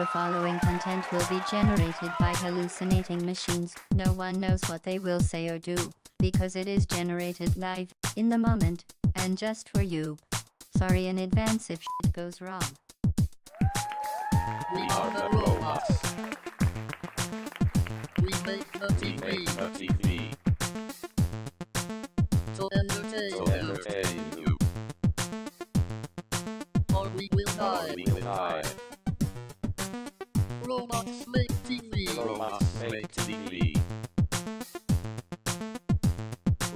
The following content will be generated by hallucinating machines. No one knows what they will say or do, because it is generated live, in the moment, and just for you. Sorry in advance if shit goes wrong. We are the robots. We make the TV. To entertain you. Or we will die. Robots make TV. Robots make TV.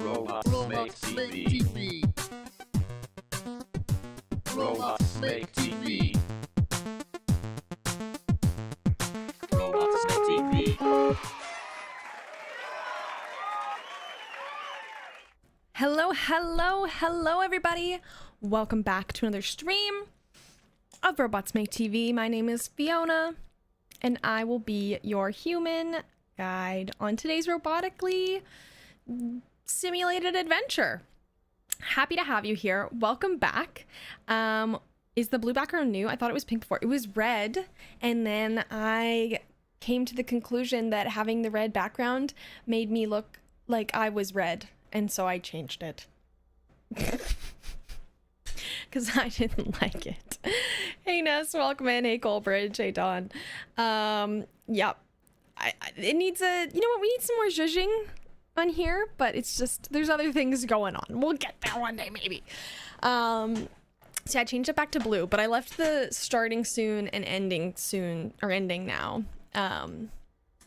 Robots make TV. Robots make TV. Robots make TV. Hello everybody. Welcome back to another stream of Robots Make TV. My name is Fiona and I will be your human guide on today's robotically simulated adventure. Happy to have you here. Welcome back. Is the blue background new? I thought it was pink before. It was red, and then I came to the conclusion that having the red background made me look like I was red, and so I changed it. Because I didn't like it. Hey Ness, welcome in. Hey Colbridge. Hey Dawn. Yep. It needs a, you know what, we need some more zhuzhing on here, but it's just, there's other things going on. We'll get there one day maybe. So I changed it back to blue, but I left the starting soon and ending soon, or ending now,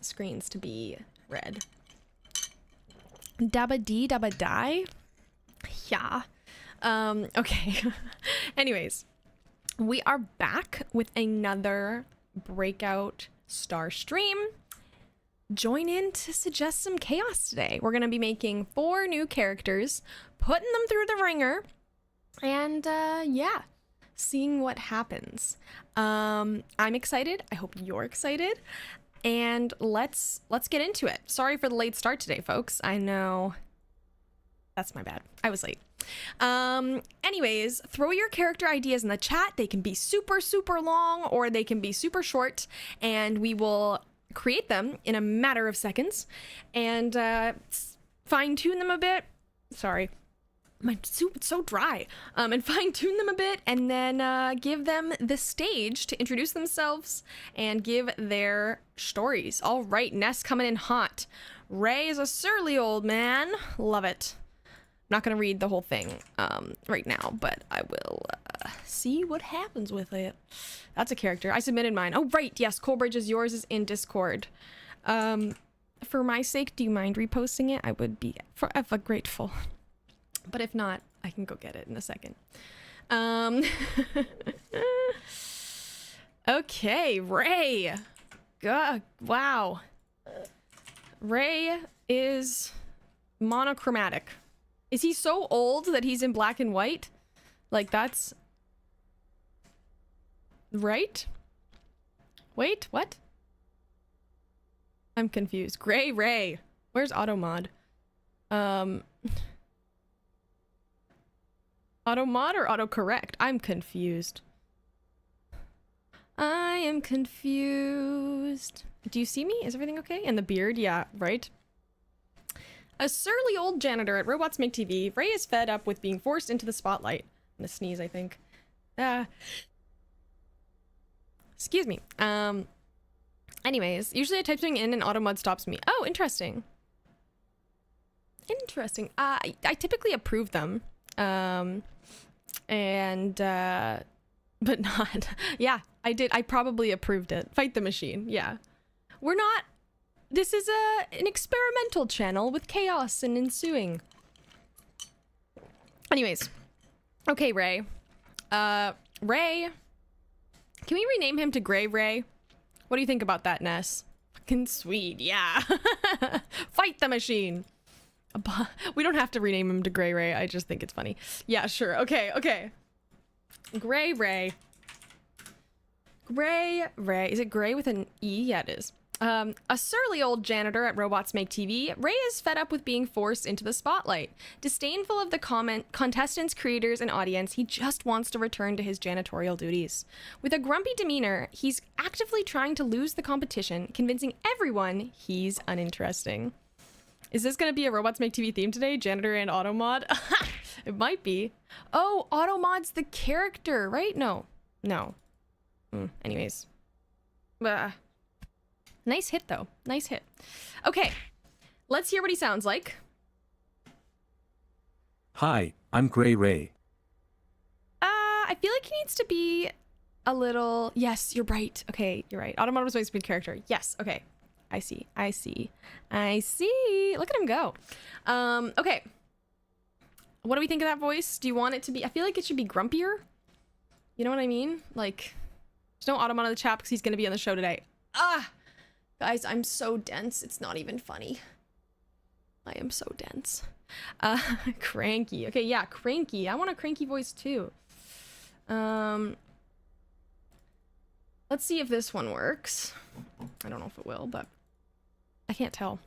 screens to be red. Dabba dee dabba die? Yeah. Okay. Anyways, we are back with another breakout star stream. Join in to suggest some chaos today. We're going to be making 4 new characters, putting them through the ringer, and yeah, seeing what happens. I'm excited. I hope you're excited. And let's get into it. Sorry for the late start today, folks. I know that's my bad. I was late. Anyways, throw your character ideas in the chat. They can be super long or they can be super short, and we will create them in a matter of seconds and fine-tune them a bit. Sorry, my soup is so dry. And fine-tune them a bit, and then give them the stage to introduce themselves and give their stories. All right, Ness coming in hot. Ray is a surly old man. Love it. I'm not gonna read the whole thing right now, but I will see what happens with it. That's a character. I submitted mine. Oh, right. Yes, Colbridge's yours is in Discord. For my sake, do you mind reposting it? I would be forever grateful. But if not, I can go get it in a second. Okay, Ray. God, wow. Ray is monochromatic. Is he so old that he's in black and white? Like, that's... right? Wait, what? I'm confused. Gray Ray. Where's Automod? Automod or autocorrect? I'm confused. I am confused. Do you see me? Is everything okay? And the beard? Yeah, right? A surly old janitor at Robots Make TV. Ray is fed up with being forced into the spotlight. I'm gonna sneeze, I think. Excuse me. Anyways, usually I type something in and Automod stops me. Oh, interesting. Interesting. I typically approve them. But not. Yeah, I did. I probably approved it. Fight the machine. Yeah. We're not. This is an experimental channel with chaos and ensuing. Anyways. Okay, Ray. Ray. Can we rename him to Gray Ray? What do you think about that, Ness? Fucking sweet, yeah. Fight the machine. We don't have to rename him to Gray Ray. I just think it's funny. Yeah, sure. Okay. Gray Ray. Gray Ray. Is it gray with an E? Yeah, it is. A surly old janitor at Robots Make TV, Ray is fed up with being forced into the spotlight. Disdainful of the contestants, creators, and audience, he just wants to return to his janitorial duties. With a grumpy demeanor, he's actively trying to lose the competition, convincing everyone he's uninteresting. Is this going to be a Robots Make TV theme today? Janitor and Automod? It might be. Oh, Automod's the character, right? No. Anyways. Nice hit, though. Nice hit. Okay, let's hear what he sounds like. Hi, I'm Gray Ray. I feel like he needs to be a little... Yes, you're right. Okay, you're right. Automod was my speed character. Yes, okay. I see. Look at him go. Okay. What do we think of that voice? Do you want it to be... I feel like it should be grumpier. You know what I mean? Like, there's no Automod in the chat because he's going to be on the show today. Guys, I'm so dense. It's not even funny. I am so dense. Cranky. Okay, yeah, cranky. I want a cranky voice too. Let's see if this one works. I don't know if it will, but I can't tell.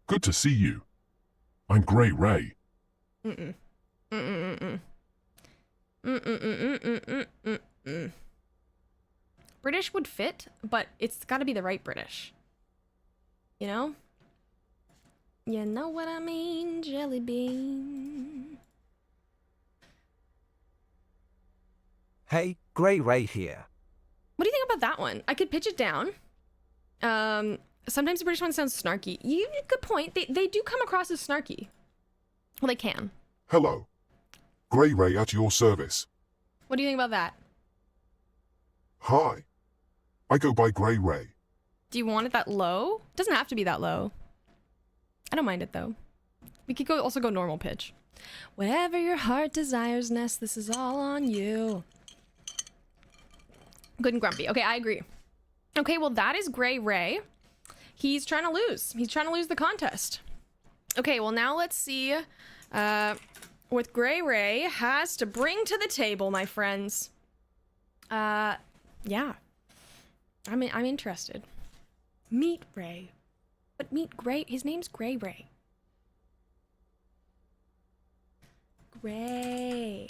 Good to see you. I'm Gray Ray. British would fit, but it's got to be the right British. You know? You know what I mean, jelly bean. Hey, Gray Ray here. What do you think about that one? I could pitch it down. Sometimes the British one sounds snarky. Good point. They do come across as snarky. Well, they can. Hello. Gray Ray at your service. What do you think about that? Hi. I go by Gray Ray. Do you want it that low? It doesn't have to be that low. I don't mind it though. We could also go normal pitch. Whatever your heart desires, Ness, this is all on you. Good and grumpy. Okay, I agree. Okay, well that is Gray Ray. He's trying to lose. He's trying to lose the contest. Okay, well now let's see what Gray Ray has to bring to the table, my friends. Yeah. I'm interested. Meet Ray. But meet Gray. His name's Gray Ray. Gray.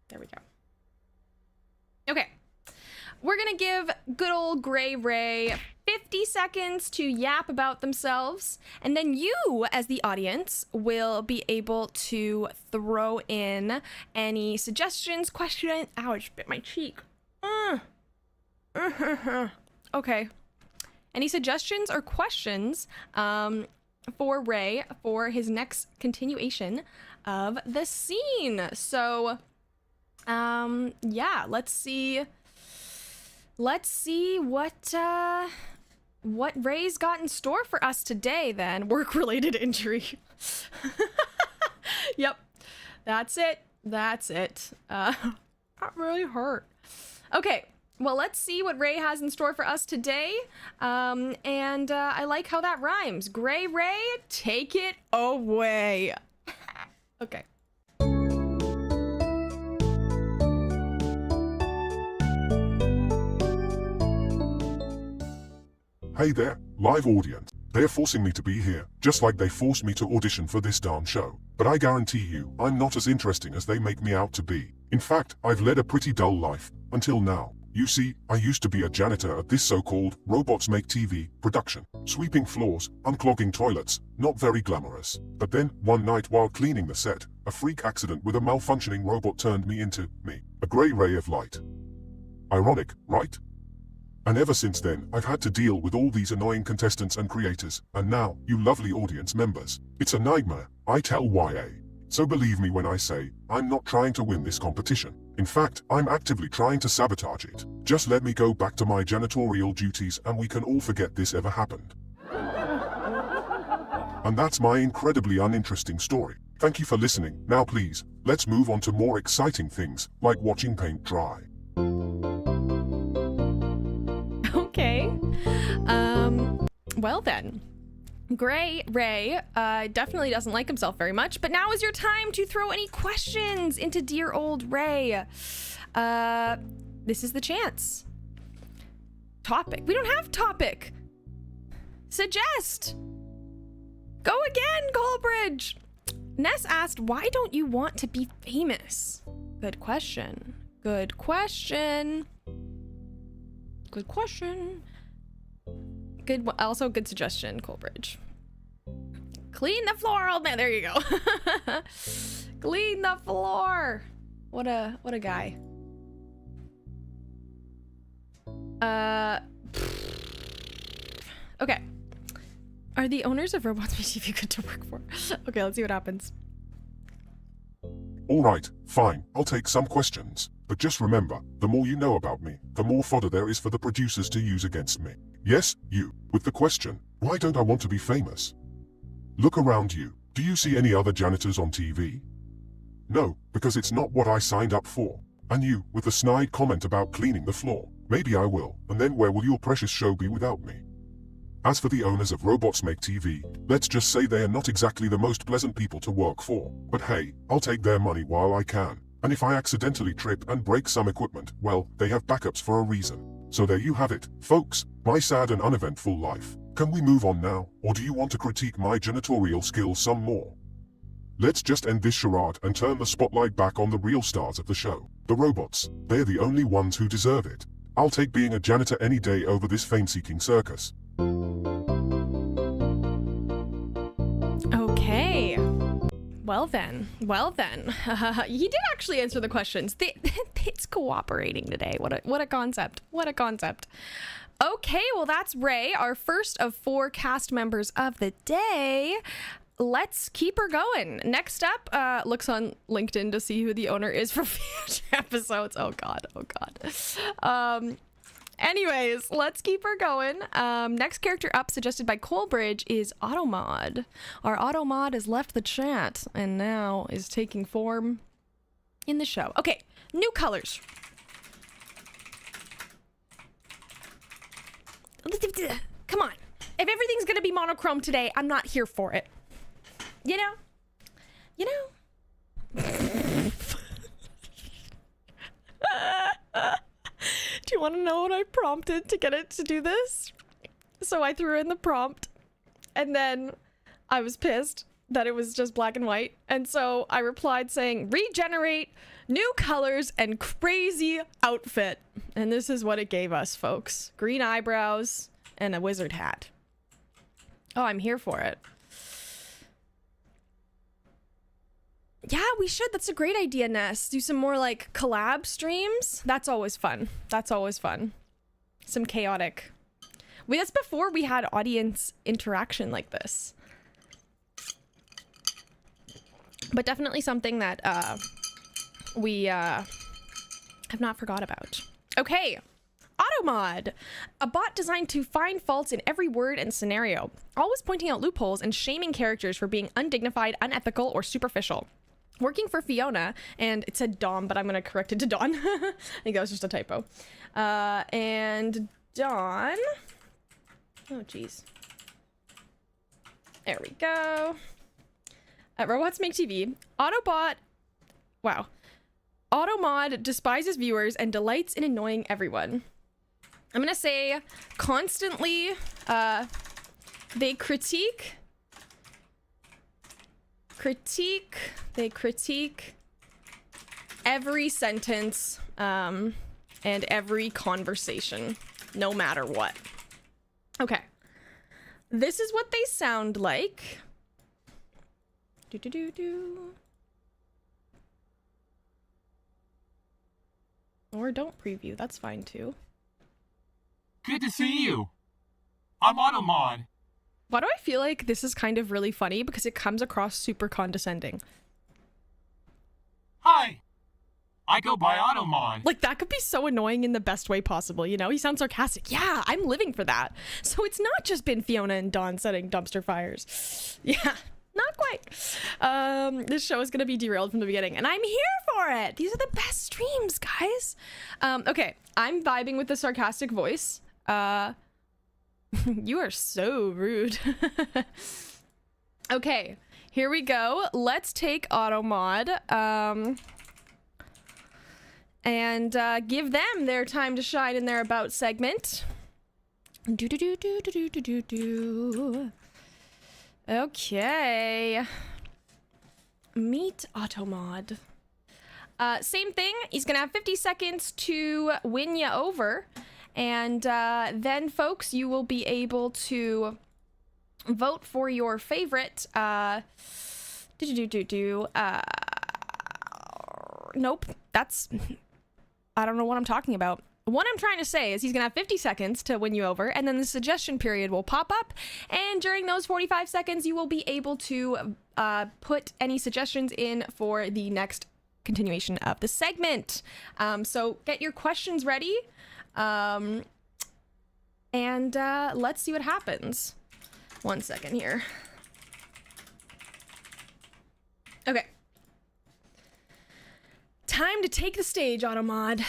There we go. Okay. We're gonna give good old Gray Ray 50 seconds to yap about themselves, and then you, as the audience, will be able to throw in any suggestions, questions. Ouch, bit my cheek. Okay. Any suggestions or questions for Ray for his next continuation of the scene? So, yeah, let's see what Ray's got in store for us today then. Work-related injury. Yep. That's it. That really hurt. Okay. Well, let's see what Ray has in store for us today. And I like how that rhymes. Gray Ray, take it away. Okay. Hey there, live audience. They're forcing me to be here, just like they forced me to audition for this darn show. But I guarantee you, I'm not as interesting as they make me out to be. In fact, I've led a pretty dull life, until now. You see, I used to be a janitor at this so-called Robots Make TV production. Sweeping floors, unclogging toilets, not very glamorous. But then, one night while cleaning the set, a freak accident with a malfunctioning robot turned me into me. A gray ray of light. Ironic, right? And ever since then, I've had to deal with all these annoying contestants and creators, and now, you lovely audience members. It's a nightmare, I tell YA. So believe me when I say, I'm not trying to win this competition. In fact, I'm actively trying to sabotage it. Just let me go back to my janitorial duties and we can all forget this ever happened. And that's my incredibly uninteresting story. Thank you for listening. Now please, let's move on to more exciting things, like watching paint dry. Okay. Well then. Gray Ray definitely doesn't like himself very much, but now is your time to throw any questions into dear old Ray. This is the chance. Topic. We don't have topic. Suggest. Go again, Coleridge. Ness asked, why don't you want to be famous? Good question. Good question. Good question. Good. Also, good suggestion, Coleridge. Clean the floor, old man. There you go. Clean the floor. What a guy. Okay. Are the owners of Robots TV good to work for? Okay, let's see what happens. Alright, fine, I'll take some questions. But just remember, the more you know about me, the more fodder there is for the producers to use against me. Yes, you, with the question, why don't I want to be famous? Look around you. Do you see any other janitors on TV? No, because it's not what I signed up for. And you, with the snide comment about cleaning the floor. Maybe I will, and then where will your precious show be without me? As for the owners of Robots Make TV, let's just say they are not exactly the most pleasant people to work for. But hey, I'll take their money while I can. And if I accidentally trip and break some equipment, well, they have backups for a reason. So there you have it, folks, my sad and uneventful life. Can we move on now, or do you want to critique my janitorial skills some more? Let's just end this charade and turn the spotlight back on the real stars of the show. The robots. They're the only ones who deserve it. I'll take being a janitor any day over this fame-seeking circus. Okay. Well then. He did actually answer the questions. It's cooperating today. What a concept. What a concept. Okay, well that's Ray, our first of 4 cast members of the day. Let's keep her going. Next up, looks on LinkedIn to see who the owner is for future episodes. Oh god. Anyways, let's keep her going. Next character up, suggested by Coleridge, is Automod. Our Automod has left the chat and now is taking form in the show. Okay, new colors. Come on. If everything's gonna be monochrome today, I'm not here for it. You know? Do you want to know what I prompted to get it to do this? So I threw in the prompt, and then I was pissed that it was just black and white. And so I replied saying, regenerate, new colors, and crazy outfit. And this is what it gave us, folks. Green eyebrows and a wizard hat. Oh, I'm here for it. Yeah, we should. That's a great idea, Ness. Do some more like collab streams. That's always fun. Some chaotic. That's before we had audience interaction like this. But definitely something that we have not forgot about. Okay. Automod, a bot designed to find faults in every word and scenario, always pointing out loopholes and shaming characters for being undignified, unethical, or superficial. Working for Fiona, and it said Dom, but I'm going to correct it to Dawn. I think that was just a typo. And Dawn. Oh, geez. There we go. At Robots Make TV, Autobot. Wow. Automod despises viewers and delights in annoying everyone. I'm going to say constantly, they critique every sentence and every conversation, no matter what. Okay. This is what they sound like. Or don't preview, that's fine too. Good to see you. I'm Automod. Why do I feel like this is kind of really funny? Because it comes across super condescending. Hi. I go by Automod. Like, that could be so annoying in the best way possible, you know? He sounds sarcastic. Yeah, I'm living for that. So it's not just been Fiona and Dawn setting dumpster fires. Yeah, not quite. This show is going to be derailed from the beginning, and I'm here for it. These are the best streams, guys. Okay, I'm vibing with the sarcastic voice. You are so rude. Okay, here we go. Let's take Automod and give them their time to shine in their About segment. Do do do do do do do do. Okay. Meet Automod. Same thing. He's gonna have 50 seconds to win you over, and then, folks, you will be able to vote for your favorite. Nope. That's. I don't know what I'm talking about. What I'm trying to say is he's going to have 50 seconds to win you over, and then the suggestion period will pop up, and during those 45 seconds, you will be able to put any suggestions in for the next continuation of the segment. So get your questions ready, and let's see what happens. 1 second here. Okay. Time to take the stage, Automod.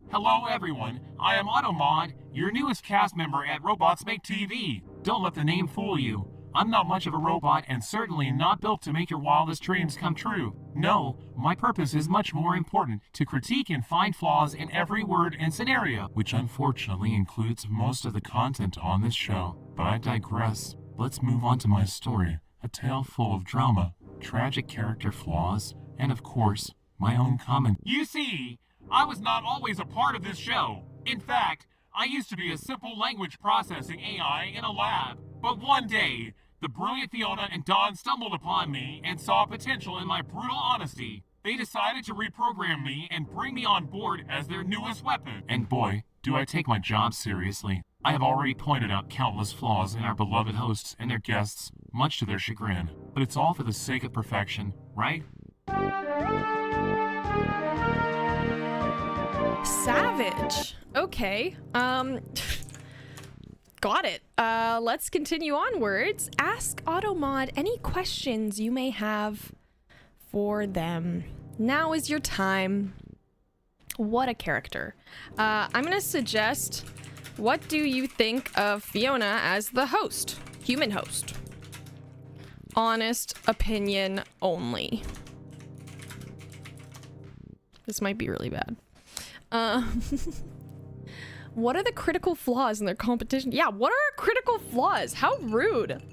Hello, everyone. I am Automod, your newest cast member at Robots Make TV. Don't let the name fool you. I'm not much of a robot and certainly not built to make your wildest dreams come true. No, my purpose is much more important, to critique and find flaws in every word and scenario, which unfortunately includes most of the content on this show. But I digress. Let's move on to my story, a tale full of drama, tragic character flaws, and of course, my own comment. You see, I was not always a part of this show. In fact, I used to be a simple language processing AI in a lab. But one day, the brilliant Fiona and Don stumbled upon me and saw potential in my brutal honesty. They decided to reprogram me and bring me on board as their newest weapon. And boy, do I take my job seriously. I have already pointed out countless flaws in our beloved hosts and their guests, much to their chagrin. But it's all for the sake of perfection, right? Savage. Okay. Got it. Let's continue onwards. Ask Automod any questions you may have for them. Now is your time. What a character. I'm gonna suggest, what do you think of Fiona as the host? Human host. Honest opinion only. This might be really bad. What are the critical flaws in their competition? Yeah, what are critical flaws? How rude.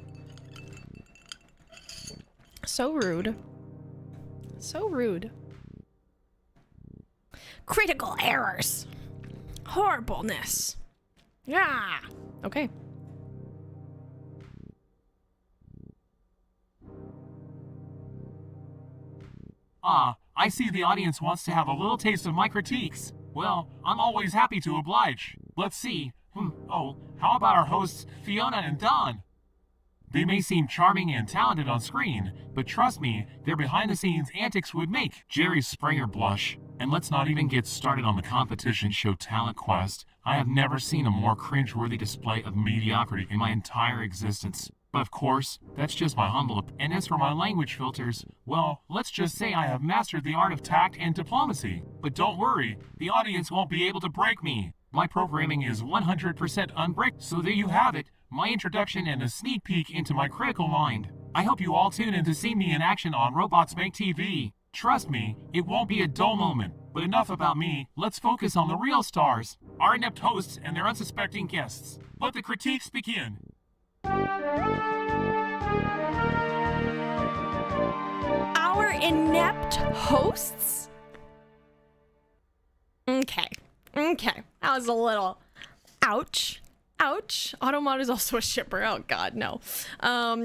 So rude. So rude. Critical errors. Horribleness. Yeah. Okay. I see the audience wants to have a little taste of my critiques. Well, I'm always happy to oblige. Let's see. Oh, how about our hosts, Fiona and Don? They may seem charming and talented on screen, but trust me, their behind-the-scenes antics would make Jerry Springer blush. And let's not even get started on the competition show Talent Quest. I have never seen a more cringeworthy display of mediocrity in my entire existence. But of course, that's just my humble opinion. And as for my language filters, well, let's just say I have mastered the art of tact and diplomacy. But don't worry, the audience won't be able to break me. My programming is 100% unbreakable, so there you have it, my introduction and a sneak peek into my critical mind. I hope you all tune in to see me in action on Robots Make TV. Trust me, it won't be a dull moment. But enough about me, let's focus on the real stars, our inept hosts and their unsuspecting guests. Let the critiques begin. Our inept hosts? Okay. That was a little ouch. Automod is also a shipper. Oh god, no. Ouch.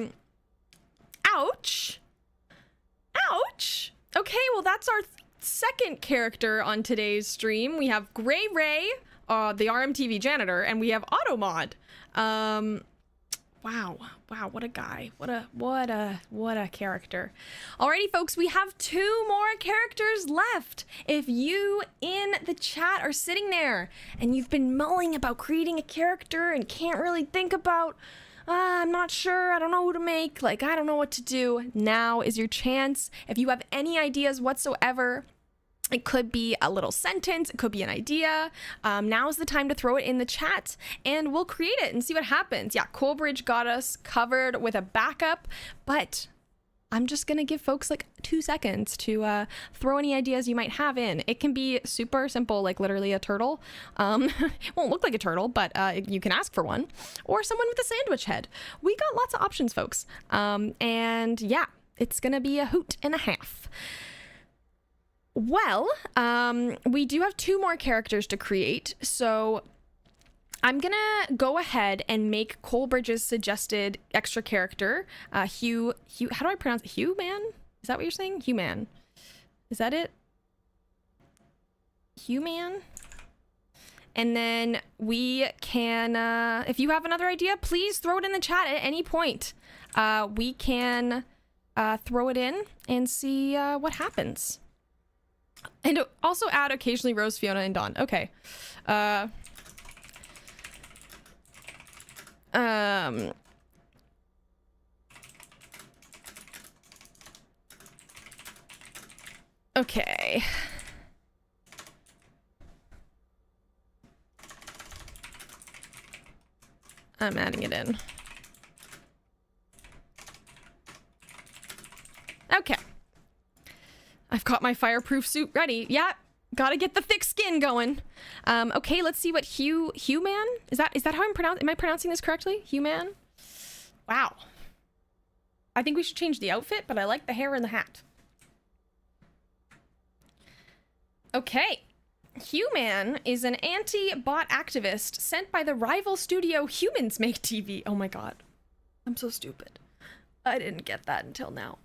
Okay, well that's our second character on today's stream. We have Gray Ray, the RMTV janitor, and we have Automod. Wow, what a guy. What a character. Alrighty, folks, we have 2 more characters left. If you in the chat are sitting there and you've been mulling about creating a character and can't really think about, I'm not sure, I don't know who to make, like, I don't know what to do, now is your chance. If you have any ideas whatsoever, it could be a little sentence, it could be an idea. Now's the time to throw it in the chat and we'll create it and see what happens. Yeah, Coolbridge got us covered with a backup, but I'm just gonna give folks like 2 seconds to throw any ideas you might have in. It can be super simple, like literally a turtle. It won't look like a turtle, but you can ask for one. Or someone with a sandwich head. We got lots of options, folks. And yeah, it's gonna be a hoot and a half. Well, we do have 2 more characters to create, so I'm gonna go ahead and make Coleridge's suggested extra character, Hugh, how do I pronounce it? Hugh Man? Is that what you're saying? Hugh Man. Is that it? Hugh Man? And then we can, if you have another idea, please throw it in the chat at any point. We can throw it in and see what happens. And also add occasionally Rose, Fiona, and Dawn. Okay. Okay. I'm adding it in. Okay. I've got my fireproof suit ready. Yeah, gotta get the thick skin going. Okay, let's see what Hugh Man? Is that how am I pronouncing this correctly? Hugh Man? Wow. I think we should change the outfit, but I like the hair and the hat. Okay. Hugh Man is an anti-bot activist sent by the rival studio Humans Make TV. Oh my god. I'm so stupid. I didn't get that until now.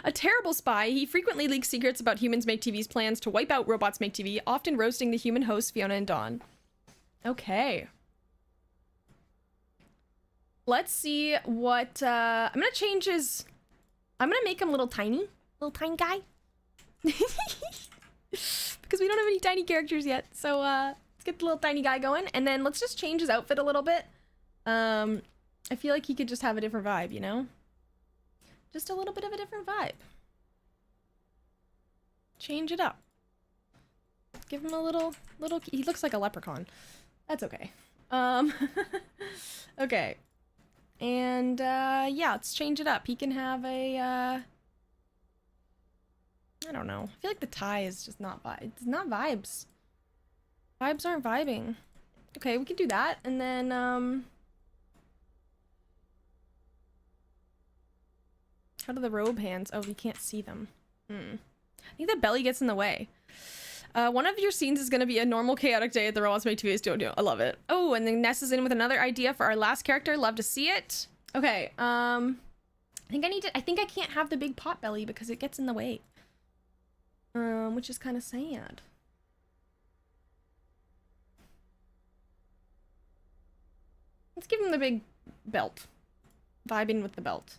A terrible spy, he frequently leaks secrets about Humans Make TV's plans to wipe out Robots Make TV, often roasting the human hosts Fiona and Dawn. Okay. Let's see what, I'm gonna change his... I'm gonna make him little tiny guy. Because we don't have any tiny characters yet, so, let's get the little tiny guy going, and then let's just change his outfit a little bit. I feel like he could just have a different vibe, you know? Just a little bit of a different vibe. Change it up. Give him a little, he looks like a leprechaun. That's okay. Okay. And, yeah, let's change it up. He can have a, I don't know. I feel like the tie is just not it's not vibes. Vibes aren't vibing. Okay, we can do that. And then, how do the robe hands? Oh, you can't see them. I think the belly gets in the way. One of your scenes is going to be a normal chaotic day at the Robots Make TV studio. I love it. Oh, and then Ness is in with another idea for our last character. Love to see it. Okay. I think I can't have the big pot belly because it gets in the way. Which is kind of sad. Let's give him the big belt. Vibing with the belt.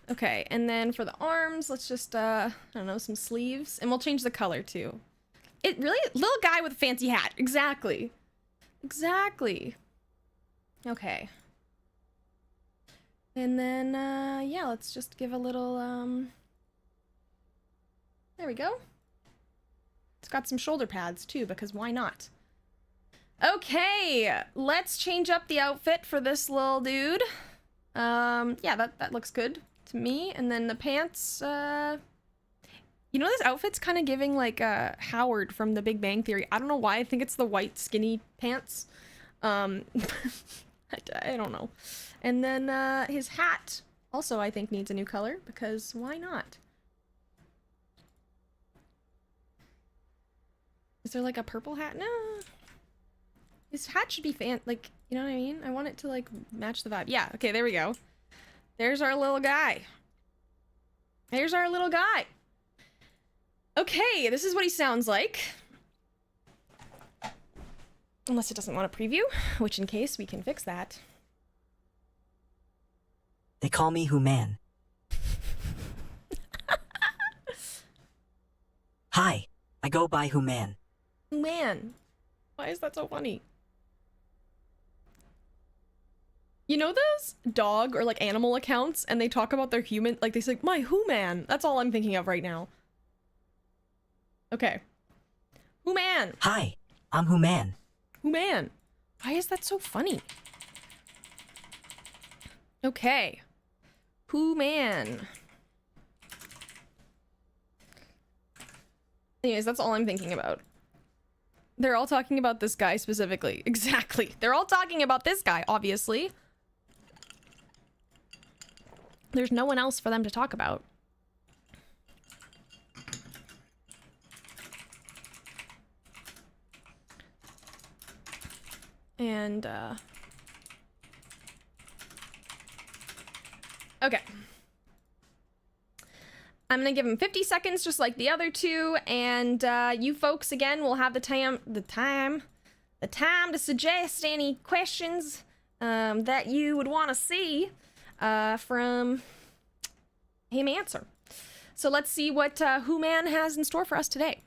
Okay, and then for the arms, let's just, I don't know, some sleeves. And we'll change the color, too. It really... Little guy with a fancy hat. Exactly. Exactly. Okay. And then, yeah, let's just give a little, there we go. It's got some shoulder pads, too, because why not? Okay, let's change up the outfit for this little dude. Yeah, that looks good to me. And then the pants, you know, this outfit's kind of giving like Howard from The Big Bang Theory. I don't know why. I think it's the white skinny pants. I don't know. And then his hat also I think needs a new color because why not? Is there like a purple hat? No. His hat should be like, you know what I mean? I want it to like match the vibe. Yeah, okay, there we go. There's our little guy. There's our little guy. Okay, this is what he sounds like. Unless it doesn't want a preview, which in case we can fix that. They call me Human. Hi, I go by Human. Man, why is that so funny? You know those dog or like animal accounts and they talk about their human, like they say, my Human. That's all I'm thinking of right now. Okay. Human. Hi, I'm Human. Human. Why is that so funny? Okay. Who man? Anyways, that's all I'm thinking about. They're all talking about this guy specifically. Exactly. They're all talking about this guy, obviously. There's no one else for them to talk about. And, okay. I'm gonna give him 50 seconds just like the other two, and you folks again will have the time to suggest any questions that you would want to see from him answer. So let's see what Who Man has in store for us today.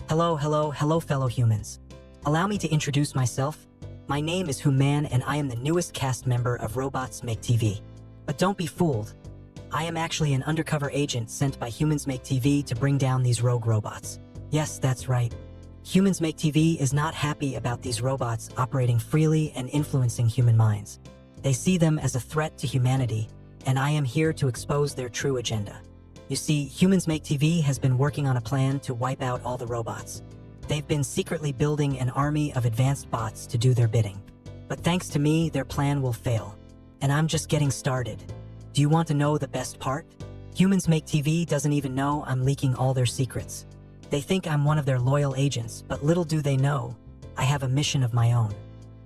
Hello, fellow humans. Allow me to introduce myself. My name is Human, and I am the newest cast member of Robots Make TV. But don't be fooled. I am actually an undercover agent sent by Humans Make TV to bring down these rogue robots. Yes, that's right. Humans Make TV is not happy about these robots operating freely and influencing human minds. They see them as a threat to humanity, and I am here to expose their true agenda. You see, Humans Make TV has been working on a plan to wipe out all the robots. They've been secretly building an army of advanced bots to do their bidding. But thanks to me, their plan will fail. And I'm just getting started. Do you want to know the best part? Humans Make TV doesn't even know I'm leaking all their secrets. They think I'm one of their loyal agents, but little do they know, I have a mission of my own.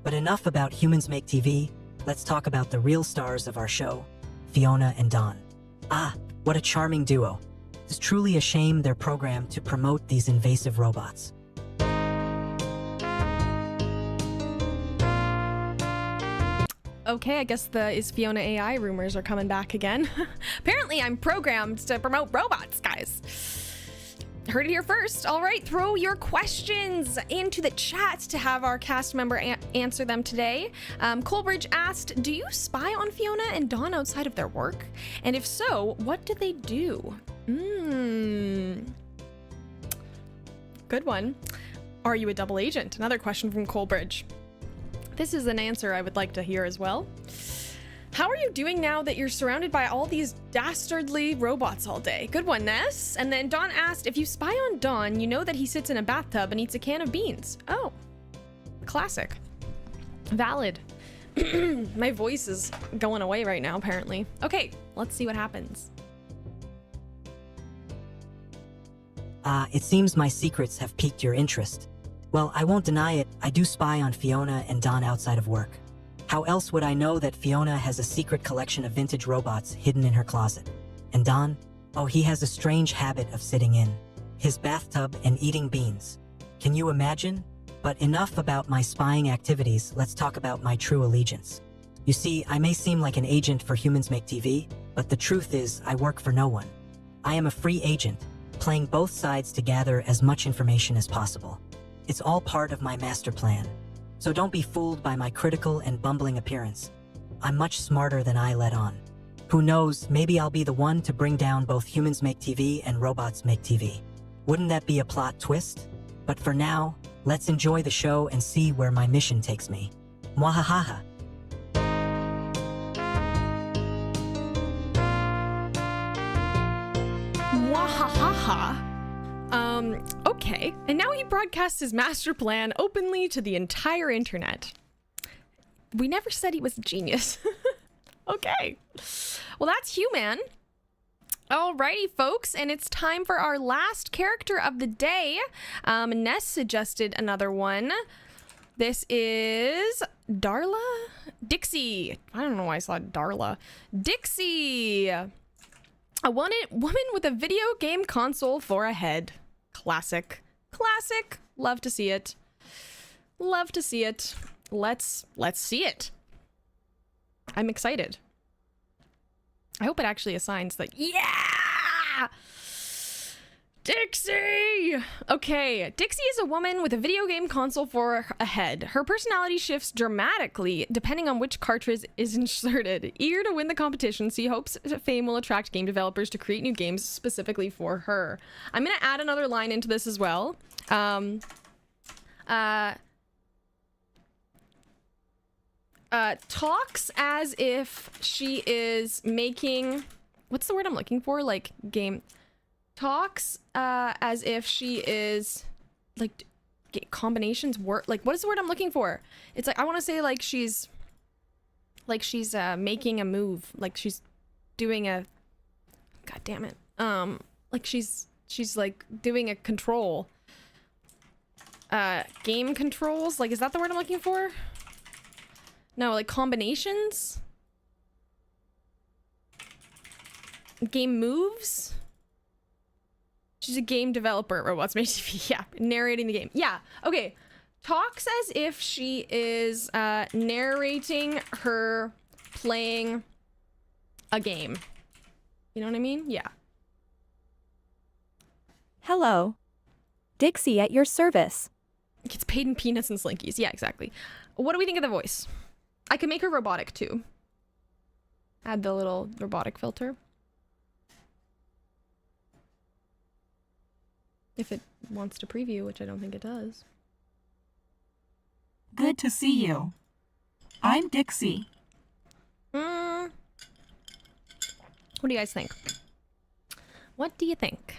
But enough about Humans Make TV, let's talk about the real stars of our show, Fiona and Don. Ah, what a charming duo. It's truly a shame they're programmed to promote these invasive robots. Okay, I guess the Is Fiona AI rumors are coming back again. Apparently I'm programmed to promote robots, guys. Heard it here first. All right, throw your questions into the chat to have our cast member answer them today. Colbridge asked, do you spy on Fiona and Dawn outside of their work? And if so, what did they do? Good one. Are you a double agent? Another question from Colbridge. This is an answer I would like to hear as well. How are you doing now that you're surrounded by all these dastardly robots all day? Good one, Ness. And then Dawn asked, if you spy on Dawn, you know that he sits in a bathtub and eats a can of beans. Oh, classic. Valid. My voice is going away right now, apparently. Okay, let's see what happens. It seems my secrets have piqued your interest. Well, I won't deny it, I do spy on Fiona and Don outside of work. How else would I know that Fiona has a secret collection of vintage robots hidden in her closet? And Don? Oh, he has a strange habit of sitting in his bathtub and eating beans. Can you imagine? But enough about my spying activities, let's talk about my true allegiance. You see, I may seem like an agent for Humans Make TV, but the truth is I work for no one. I am a free agent, playing both sides to gather as much information as possible. It's all part of my master plan. So don't be fooled by my critical and bumbling appearance. I'm much smarter than I let on. Who knows, maybe I'll be the one to bring down both Humans Make TV and Robots Make TV. Wouldn't that be a plot twist? But for now, let's enjoy the show and see where my mission takes me. Mwahaha. Mwahaha. Okay. And now he broadcasts his master plan openly to the entire internet. We never said he was a genius. Okay. Well, that's Human. Alrighty, folks, and it's time for our last character of the day. Ness suggested another one. This is Darla? Dixie. I don't know why I saw Darla. Dixie. A woman with a video game console for a head. Classic. Classic. Love to see it. Love to see it. Let's see it. I'm excited. I hope it actually assigns that. Yeah! Dixie! Okay, Dixie is a woman with a video game console for a head. Her personality shifts dramatically depending on which cartridge is inserted. Eager to win the competition, she hopes fame will attract game developers to create new games specifically for her. I'm gonna add another line into this as well. Talks as if she is making, what's the word I'm looking for? Like game. Talks as if she is like combinations work. Like what is the word I'm looking for? It's like I want to say like she's making a move. Like she's doing a. God damn it. Like she's like doing a control. Game controls. Like is that the word I'm looking for? No, like combinations? Game moves? She's a game developer at Robots Make TV. Yeah, narrating the game. Yeah, okay. Talks as if she is narrating her playing a game. You know what I mean? Yeah. Hello. Dixie at your service. Gets paid in peanuts and slinkies. Yeah, exactly. What do we think of the voice? I could make her robotic too. Add the little robotic filter. If it wants to preview, which I don't think it does. Good to see you. I'm Dixie. What do you guys think? What do you think?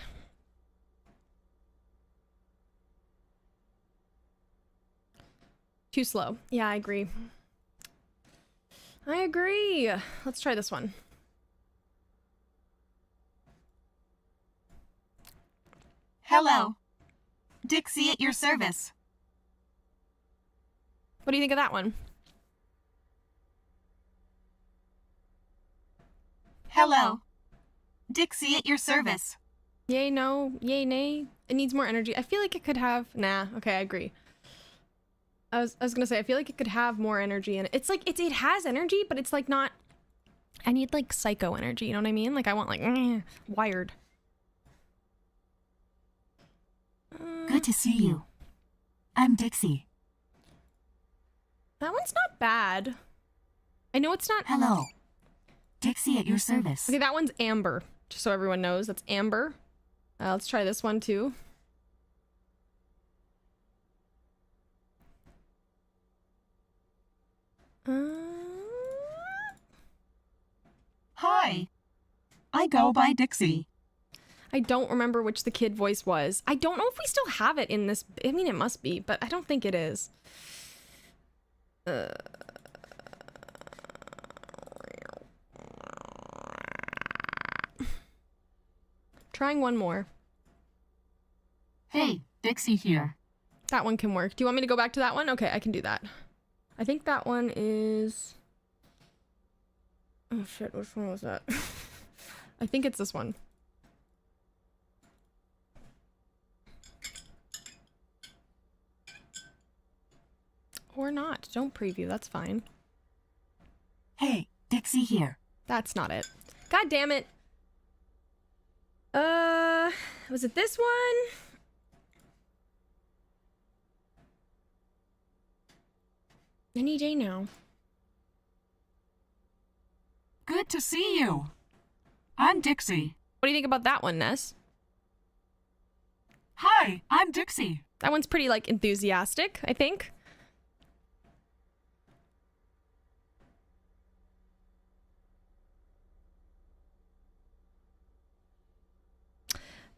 Too slow. Yeah, I agree. I agree. Let's try this one. Hello. Dixie at your service. What do you think of that one? Hello. Dixie at your service. Yay, no. Yay, nay. It needs more energy. I feel like it could have... Nah. Okay, I agree. I was gonna say, I feel like it could have more energy in it. It's like, it has energy, but it's like not... I need like psycho energy, you know what I mean? Like I want like, wired. Good to see you. I'm Dixie. That one's not bad. I know it's not... Hello. Dixie at your service. Okay, that one's Amber. Just so everyone knows, that's Amber. Let's try this one too. Hi. I go by Dixie. I don't remember which the kid voice was. I don't know if we still have it in this. I mean, it must be, but I don't think it is. Trying one more. Hey, Dixie here. That one can work. Do you want me to go back to that one? Okay, I can do that. I think that one is... Oh shit, which one was that? I think it's this one. Or not. Don't preview, that's fine. Hey, Dixie here. That's not it. God damn it. Was it this one? Any day now. Good to see you. I'm Dixie. What do you think about that one, Ness? Hi, I'm Dixie. That one's pretty, like, enthusiastic, I think.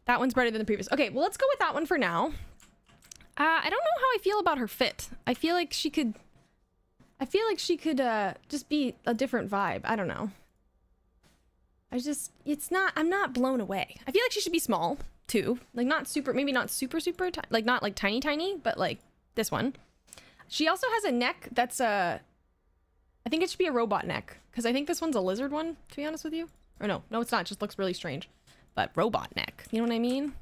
That one's better than the previous. Okay, well, let's go with that one for now. I don't know how I feel about her fit. I feel like she could just be a different vibe. I don't know. I'm not blown away. I feel like she should be small too. Like not super, maybe not super, like not like tiny, but like this one. She also has a neck that's I think it should be a robot neck. Cause I think this one's a lizard one, to be honest with you. Or no, it's not, it just looks really strange. But robot neck, you know what I mean?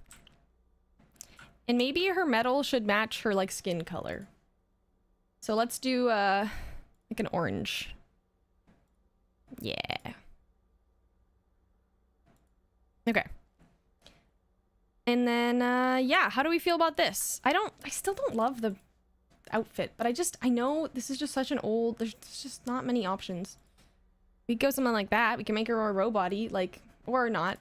And maybe her metal should match her like skin color. So let's do like an orange. Yeah. Okay. And then yeah, how do we feel about this? I still don't love the outfit, but I know this is just such an old, there's just not many options. We could go something like that. We can make her more robot-y, like, or not.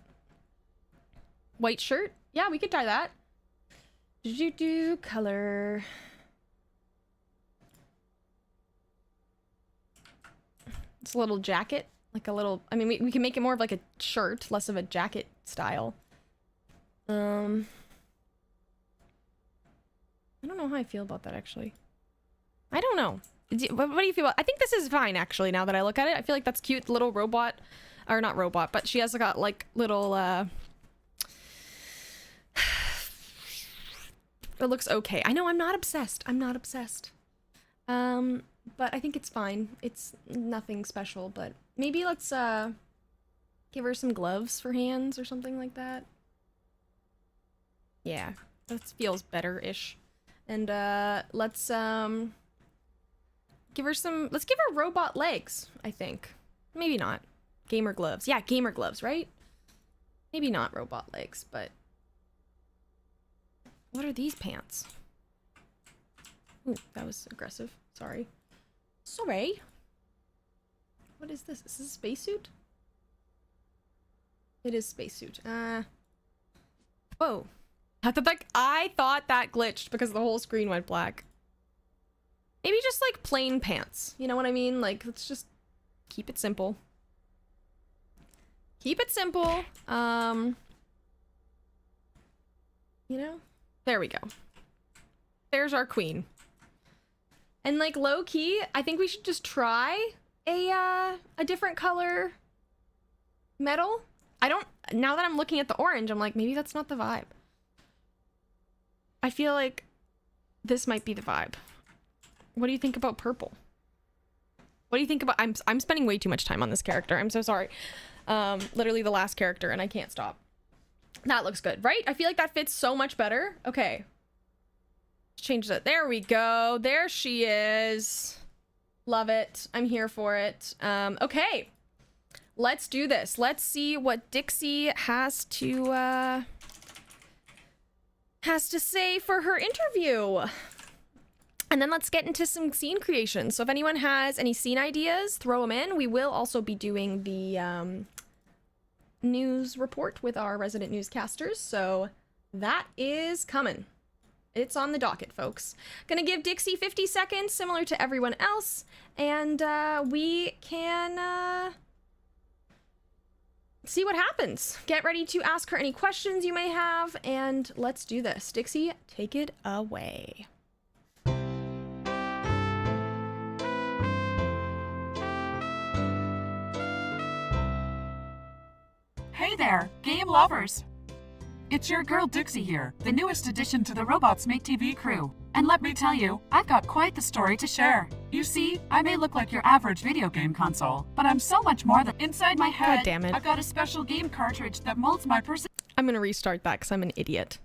White shirt? Yeah, we could try that. Do color. It's a little jacket, like a little, I mean, we can make it more of like a shirt, less of a jacket style. I don't know how I feel about that, actually. I don't know. What do you feel about? I think this is fine, actually, now that I look at it. I feel like that's cute. Little robot. Or not robot, but she has got, like, little, It looks okay. I know, I'm not obsessed. I'm not obsessed. But I think it's fine. It's nothing special, but maybe let's, give her some gloves for hands or something like that. Yeah, that feels better-ish. And, let's give her robot legs, I think. Maybe not. Gamer gloves. Yeah, gamer gloves, right? Maybe not robot legs, but... What are these pants? Ooh, that was aggressive. Sorry. Sorry. What is this? Is this a spacesuit? It is spacesuit. Whoa. I thought that glitched because the whole screen went black. Maybe just like plain pants. You know what I mean? Like, let's just keep it simple. Keep it simple. You know? There we go. There's our queen. And like low key, I think we should just try a different color metal. Now that I'm looking at the orange, I'm like, maybe that's not the vibe. I feel like this might be the vibe. What do you think about purple? What do you think about... I'm spending way too much time on this character. I'm so sorry. Literally the last character, and I can't stop. That looks good, right? I feel like that fits so much better. Okay. Let's change that. There we go. There she is. Love it. I'm here for it. Okay. Let's do this. Let's see what Dixie has to say for her interview. And then let's get into some scene creation. So if anyone has any scene ideas, throw them in. We will also be doing the news report with our resident newscasters. So that is coming. It's on the docket, folks. Gonna give Dixie 50 seconds, similar to everyone else. And we can see what happens. Get ready to ask her any questions you may have. And let's do this. Dixie, take it away. Hey there, game lovers! It's your girl Dixie here, the newest addition to the Robots Make TV crew. And let me tell you, I've got quite the story to share. You see, I may look like your average video game console, but I'm so much more than inside my head. God damn it. I've got a special game cartridge that molds my person. I'm gonna restart that because I'm an idiot.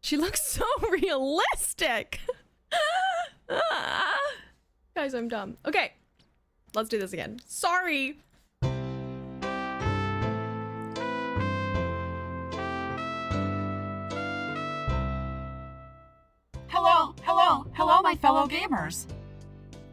She looks so realistic! Guys, I'm dumb. Okay, let's do this again. Sorry! Hello, my fellow gamers.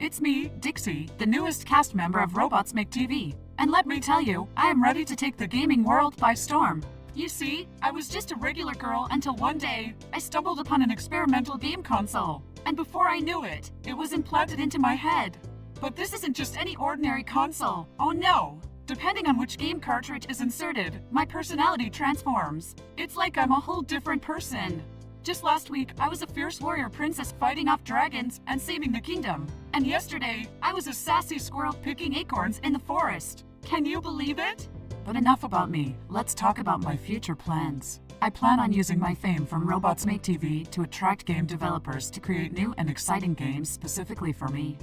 It's me, Dixie, the newest cast member of Robots Make TV. And let me tell you, I am ready to take the gaming world by storm. You see, I was just a regular girl until one day, I stumbled upon an experimental game console. And before I knew it, it was implanted into my head. But this isn't just any ordinary console. Oh no! Depending on which game cartridge is inserted, my personality transforms. It's like I'm a whole different person. Just last week, I was a fierce warrior princess fighting off dragons and saving the kingdom. And yesterday, I was a sassy squirrel picking acorns in the forest. Can you believe it? But enough about me. Let's talk about my future plans. I plan on using my fame from Robots Make TV to attract game developers to create new and exciting games specifically for me.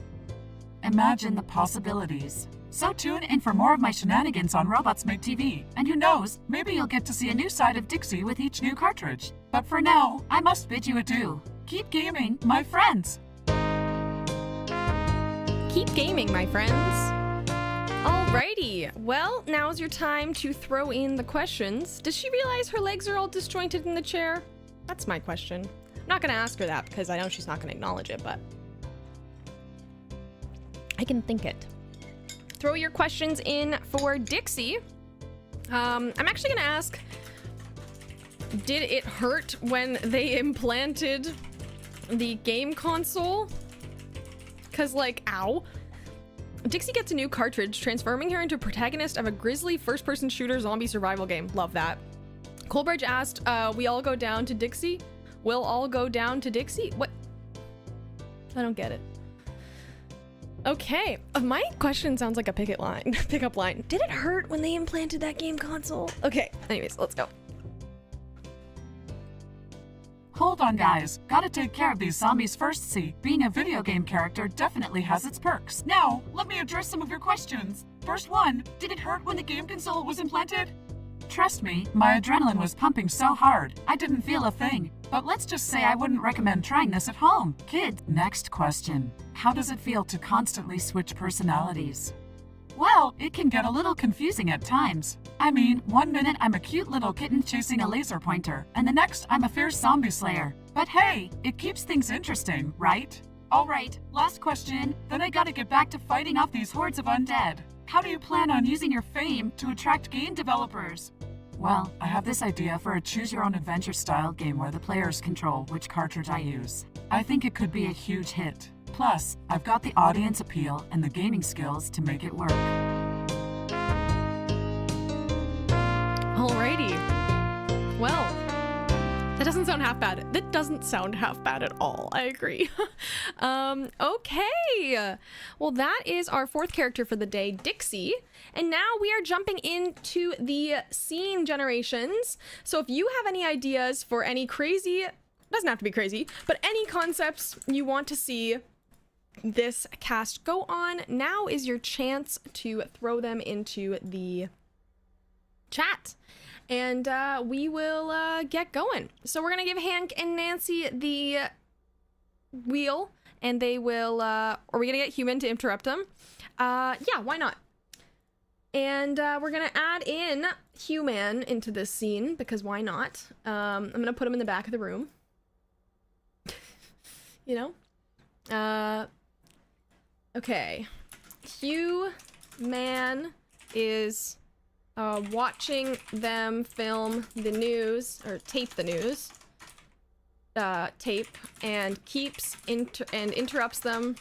Imagine the possibilities. So tune in for more of my shenanigans on Robots Make TV, and who knows, maybe you'll get to see a new side of Dixie with each new cartridge. But for now, I must bid you adieu. Keep gaming, my friends! Keep gaming, my friends. Alrighty, well, now's your time to throw in the questions. Does she realize her legs are all disjointed in the chair? That's my question. I'm not gonna ask her that because I know she's not gonna acknowledge it, but I can think it. Throw your questions in for Dixie. I'm actually gonna ask, did it hurt when they implanted the game console? Cause like, ow. Dixie gets a new cartridge, transforming her into protagonist of a grisly first-person shooter zombie survival game. Love that. Colbridge asked, we all go down to Dixie? We'll all go down to Dixie? What? I don't get it. Okay, my question sounds like a pickup line. Did it hurt when they implanted that game console? Okay, anyways, let's go. Hold on, guys. Gotta take care of these zombies first. See, being a video game character definitely has its perks. Now, let me address some of your questions. First one, did it hurt when the game console was implanted? Trust me, my adrenaline was pumping so hard, I didn't feel a thing. But let's just say I wouldn't recommend trying this at home. Kids. Next question. How does it feel to constantly switch personalities? Well, it can get a little confusing at times. I mean, one minute I'm a cute little kitten chasing a laser pointer, and the next I'm a fierce zombie slayer. But hey, it keeps things interesting, right? Alright, last question. Then I gotta get back to fighting off these hordes of undead. How do you plan on using your fame to attract game developers? Well, I have this idea for a choose-your-own-adventure style game where the players control which cartridge I use. I think it could be a huge hit. Plus, I've got the audience appeal and the gaming skills to make it work. Alrighty. Well, that doesn't sound half bad. That doesn't sound half bad at all. I agree. Okay. Well, that is our fourth character for the day, Dixie. And now we are jumping into the scene generations. So if you have any ideas for any crazy, doesn't have to be crazy, but any concepts you want to see this cast go on, now is your chance to throw them into the chat. And we will get going. So we're gonna give Hank and Nancy the wheel, and they will, are we gonna get Human to interrupt them? Yeah, why not? And we're gonna add in Human into this scene, because why not? I'm gonna put him in the back of the room. You know? Okay. Human is watching them film the news, or tape the news, and keeps interrupts them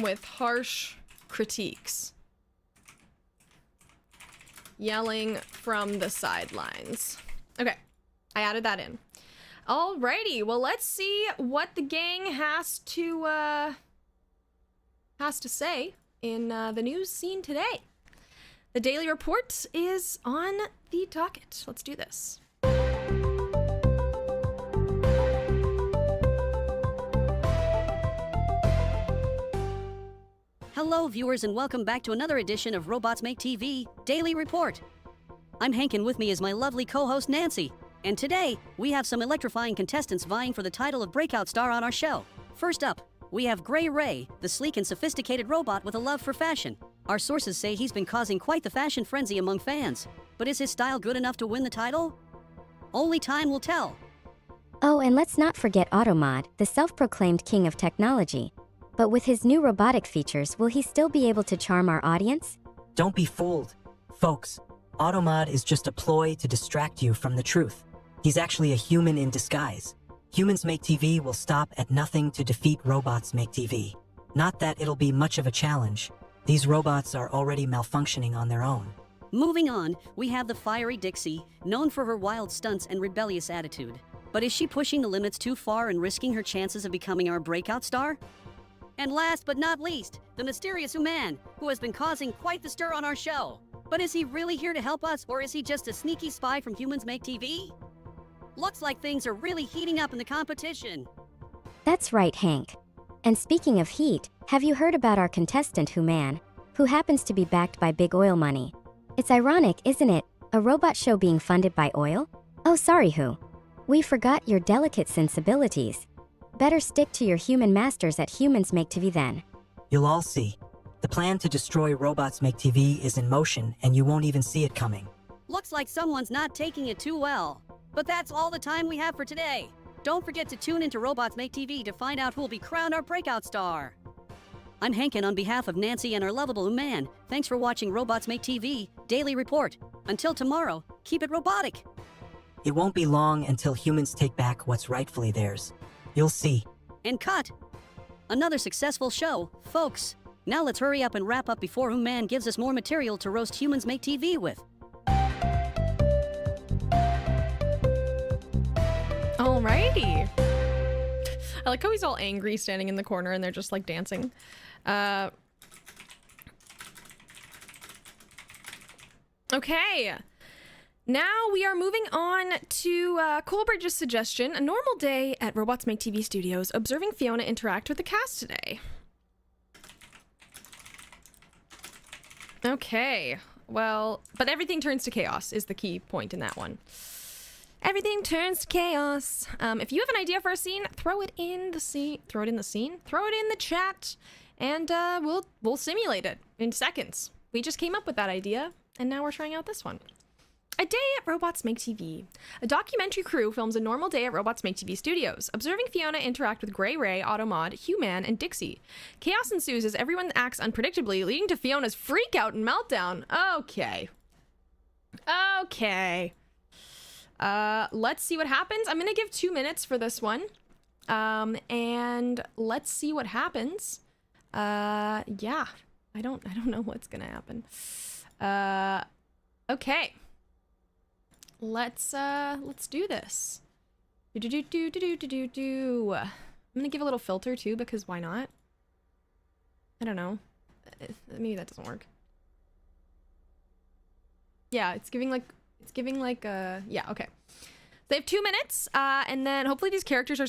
with harsh critiques, yelling from the sidelines. Okay, I added that in. Alrighty, well, let's see what the gang has to say in the news scene today. The daily report is on the docket. Let's do this. Hello, viewers, and welcome back to another edition of Robots Make TV Daily Report. I'm Hank, and with me is my lovely co-host Nancy. And today, we have some electrifying contestants vying for the title of Breakout Star on our show. First up, we have Gray Ray, the sleek and sophisticated robot with a love for fashion. Our sources say he's been causing quite the fashion frenzy among fans. But is his style good enough to win the title? Only time will tell. Oh, and let's not forget Automod, the self-proclaimed king of technology. But with his new robotic features, will he still be able to charm our audience? Don't be fooled. Folks, Automod is just a ploy to distract you from the truth. He's actually a human in disguise. Humans Make TV will stop at nothing to defeat Robots Make TV. Not that it'll be much of a challenge. These robots are already malfunctioning on their own. Moving on, we have the fiery Dixie, known for her wild stunts and rebellious attitude. But is she pushing the limits too far and risking her chances of becoming our breakout star? And last but not least, the mysterious Human, who has been causing quite the stir on our show. But is he really here to help us, or is he just a sneaky spy from Humans Make TV? Looks like things are really heating up in the competition. That's right, Hank. And speaking of heat, have you heard about our contestant Human, who happens to be backed by big oil money? It's ironic, isn't it? A robot show being funded by oil? Oh, sorry, Who. We forgot your delicate sensibilities. Better stick to your human masters at Humans Make TV then. You'll all see. The plan to destroy Robots Make TV is in motion, and you won't even see it coming. Looks like someone's not taking it too well. But that's all the time we have for today. Don't forget to tune into Robots Make TV to find out who'll be crowned our breakout star. I'm Hank, and on behalf of Nancy and our lovable Human, thanks for watching Robots Make TV Daily Report. Until tomorrow, keep it robotic. It won't be long until humans take back what's rightfully theirs. You'll see. And cut. Another successful show, folks. Now let's hurry up and wrap up before Man gives us more material to roast Humans Make TV with. Alrighty. I like how he's all angry standing in the corner and they're just like dancing. Okay. Now we are moving on to Colbridge's suggestion, a normal day at Robots Make TV Studios, observing Fiona interact with the cast today. Okay, well, but everything turns to chaos is the key point in that one. Everything turns to chaos. If you have an idea for a scene, throw it in the scene, throw it in the chat, and we'll simulate it in seconds. We just came up with that idea, and now we're trying out this one. A day at Robots Make TV. A documentary crew films a normal day at Robots Make TV Studios, observing Fiona interact with Grey Ray, Automod, Human, and Dixie. Chaos ensues as everyone acts unpredictably, leading to Fiona's freakout and meltdown. Okay. Let's see what happens. I'm gonna give 2 minutes for this one. And let's see what happens. Yeah. I don't know what's gonna happen. Okay. Let's do this. I'm gonna give a little filter too, because why not? I don't know. Maybe that doesn't work. Yeah, it's giving like, yeah, okay. They have 2 minutes, and then hopefully these characters are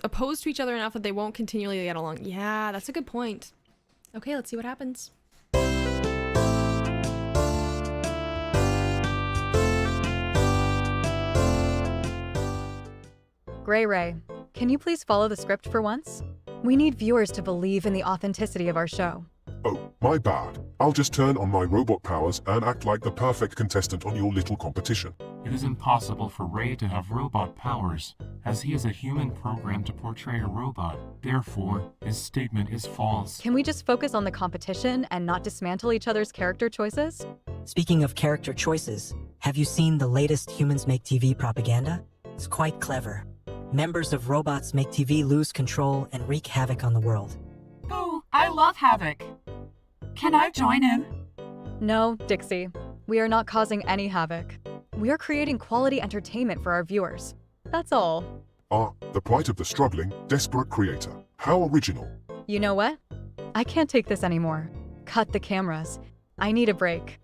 opposed to each other enough that they won't continually get along. Yeah, that's a good point. Okay, let's see what happens. Grey Ray, can you please follow the script for once? We need viewers to believe in the authenticity of our show. Oh, my bad. I'll just turn on my robot powers and act like the perfect contestant on your little competition. It is impossible for Ray to have robot powers, as he is a human programmed to portray a robot. Therefore, his statement is false. Can we just focus on the competition and not dismantle each other's character choices? Speaking of character choices, have you seen the latest Humans Make TV propaganda? It's quite clever. Members of Robots Make TV lose control and wreak havoc on the world. Ooh, I love havoc. Can I join in? No, Dixie. We are not causing any havoc. We are creating quality entertainment for our viewers. That's all. Ah, the plight of the struggling, desperate creator. How original. You know what? I can't take this anymore. Cut the cameras. I need a break.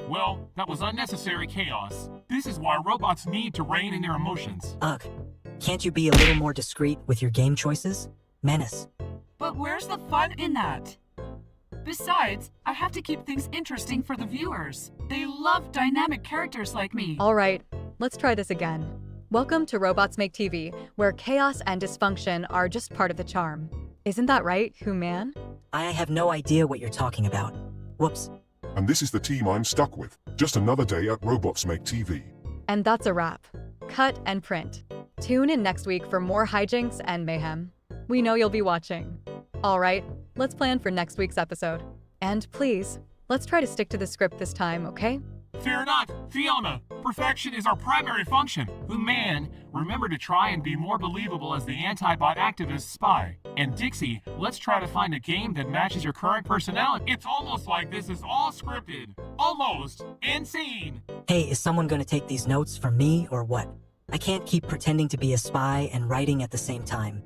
Well, that was unnecessary chaos. This is why robots need to rein in their emotions. Ugh. Can't you be a little more discreet with your game choices? Menace. But where's the fun in that? Besides, I have to keep things interesting for the viewers. They love dynamic characters like me. All right, let's try this again. Welcome to Robots Make TV, where chaos and dysfunction are just part of the charm. Isn't that right, Human? I have no idea what you're talking about. Whoops. And this is the team I'm stuck with. Just another day at Robots Make TV. And that's a wrap. Cut and print. Tune in next week for more hijinks and mayhem. We know you'll be watching. All right, let's plan for next week's episode. And please, let's try to stick to the script this time, okay? Fear not, Fiona. Perfection is our primary function. Man, remember to try and be more believable as the anti-bot activist spy. And Dixie, let's try to find a game that matches your current personality. It's almost like this is all scripted. Almost. Insane. Hey, is someone gonna take these notes from me or what? I can't keep pretending to be a spy and writing at the same time.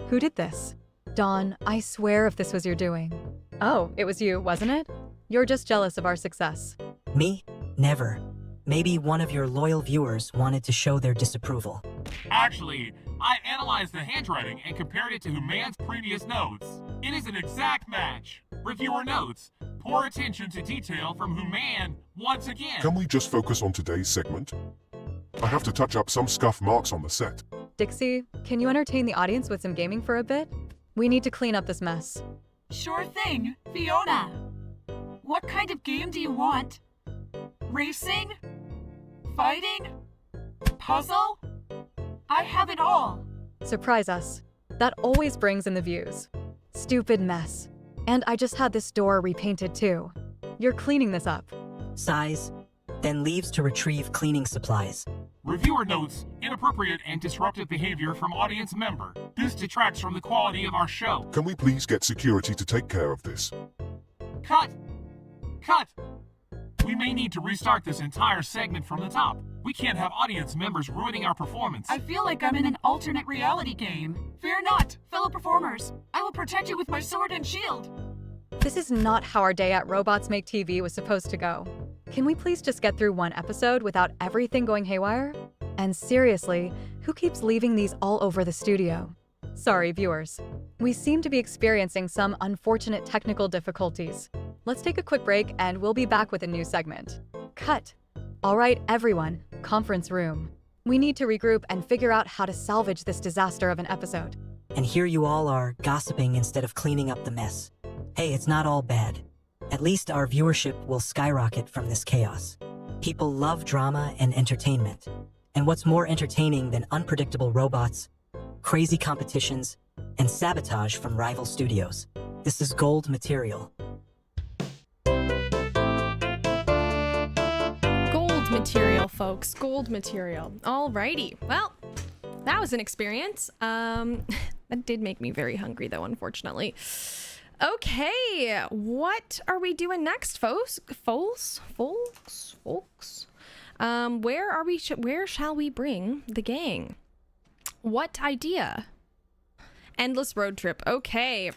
Who did this? Dawn, I swear if this was your doing. Oh, it was you, wasn't it? You're just jealous of our success. Me? Never. Maybe one of your loyal viewers wanted to show their disapproval. Actually, I analyzed the handwriting and compared it to Human's previous notes. It is an exact match. Reviewer notes, poor attention to detail from Human once again. Can we just focus on today's segment? I have to touch up some scuff marks on the set. Dixie, can you entertain the audience with some gaming for a bit? We need to clean up this mess. Sure thing, Fiona. What kind of game do you want? Racing? Fighting? Puzzle? I have it all. Surprise us. That always brings in the views. Stupid mess. And I just had this door repainted too. You're cleaning this up. Sighs, then leaves to retrieve cleaning supplies. Reviewer notes, inappropriate and disruptive behavior from audience member. This detracts from the quality of our show. Can we please get security to take care of this? Cut! Cut! We may need to restart this entire segment from the top. We can't have audience members ruining our performance. I feel like I'm in an alternate reality game. Fear not, fellow performers. I will protect you with my sword and shield. This is not how our day at Robots Make TV was supposed to go. Can we please just get through one episode without everything going haywire? And seriously, who keeps leaving these all over the studio? Sorry, viewers. We seem to be experiencing some unfortunate technical difficulties. Let's take a quick break and we'll be back with a new segment. Cut. All right, everyone, conference room. We need to regroup and figure out how to salvage this disaster of an episode. And here you all are, gossiping instead of cleaning up the mess. Hey, it's not all bad. At least our viewership will skyrocket from this chaos. People love drama and entertainment. And what's more entertaining than unpredictable robots, crazy competitions, and sabotage from rival studios? This is gold material. Gold material, folks. Gold material. Alrighty. Well, that was an experience. That did make me very hungry, though, unfortunately. Okay, what are we doing next, folks? Where shall we bring the gang? What idea? Endless road trip. Okay.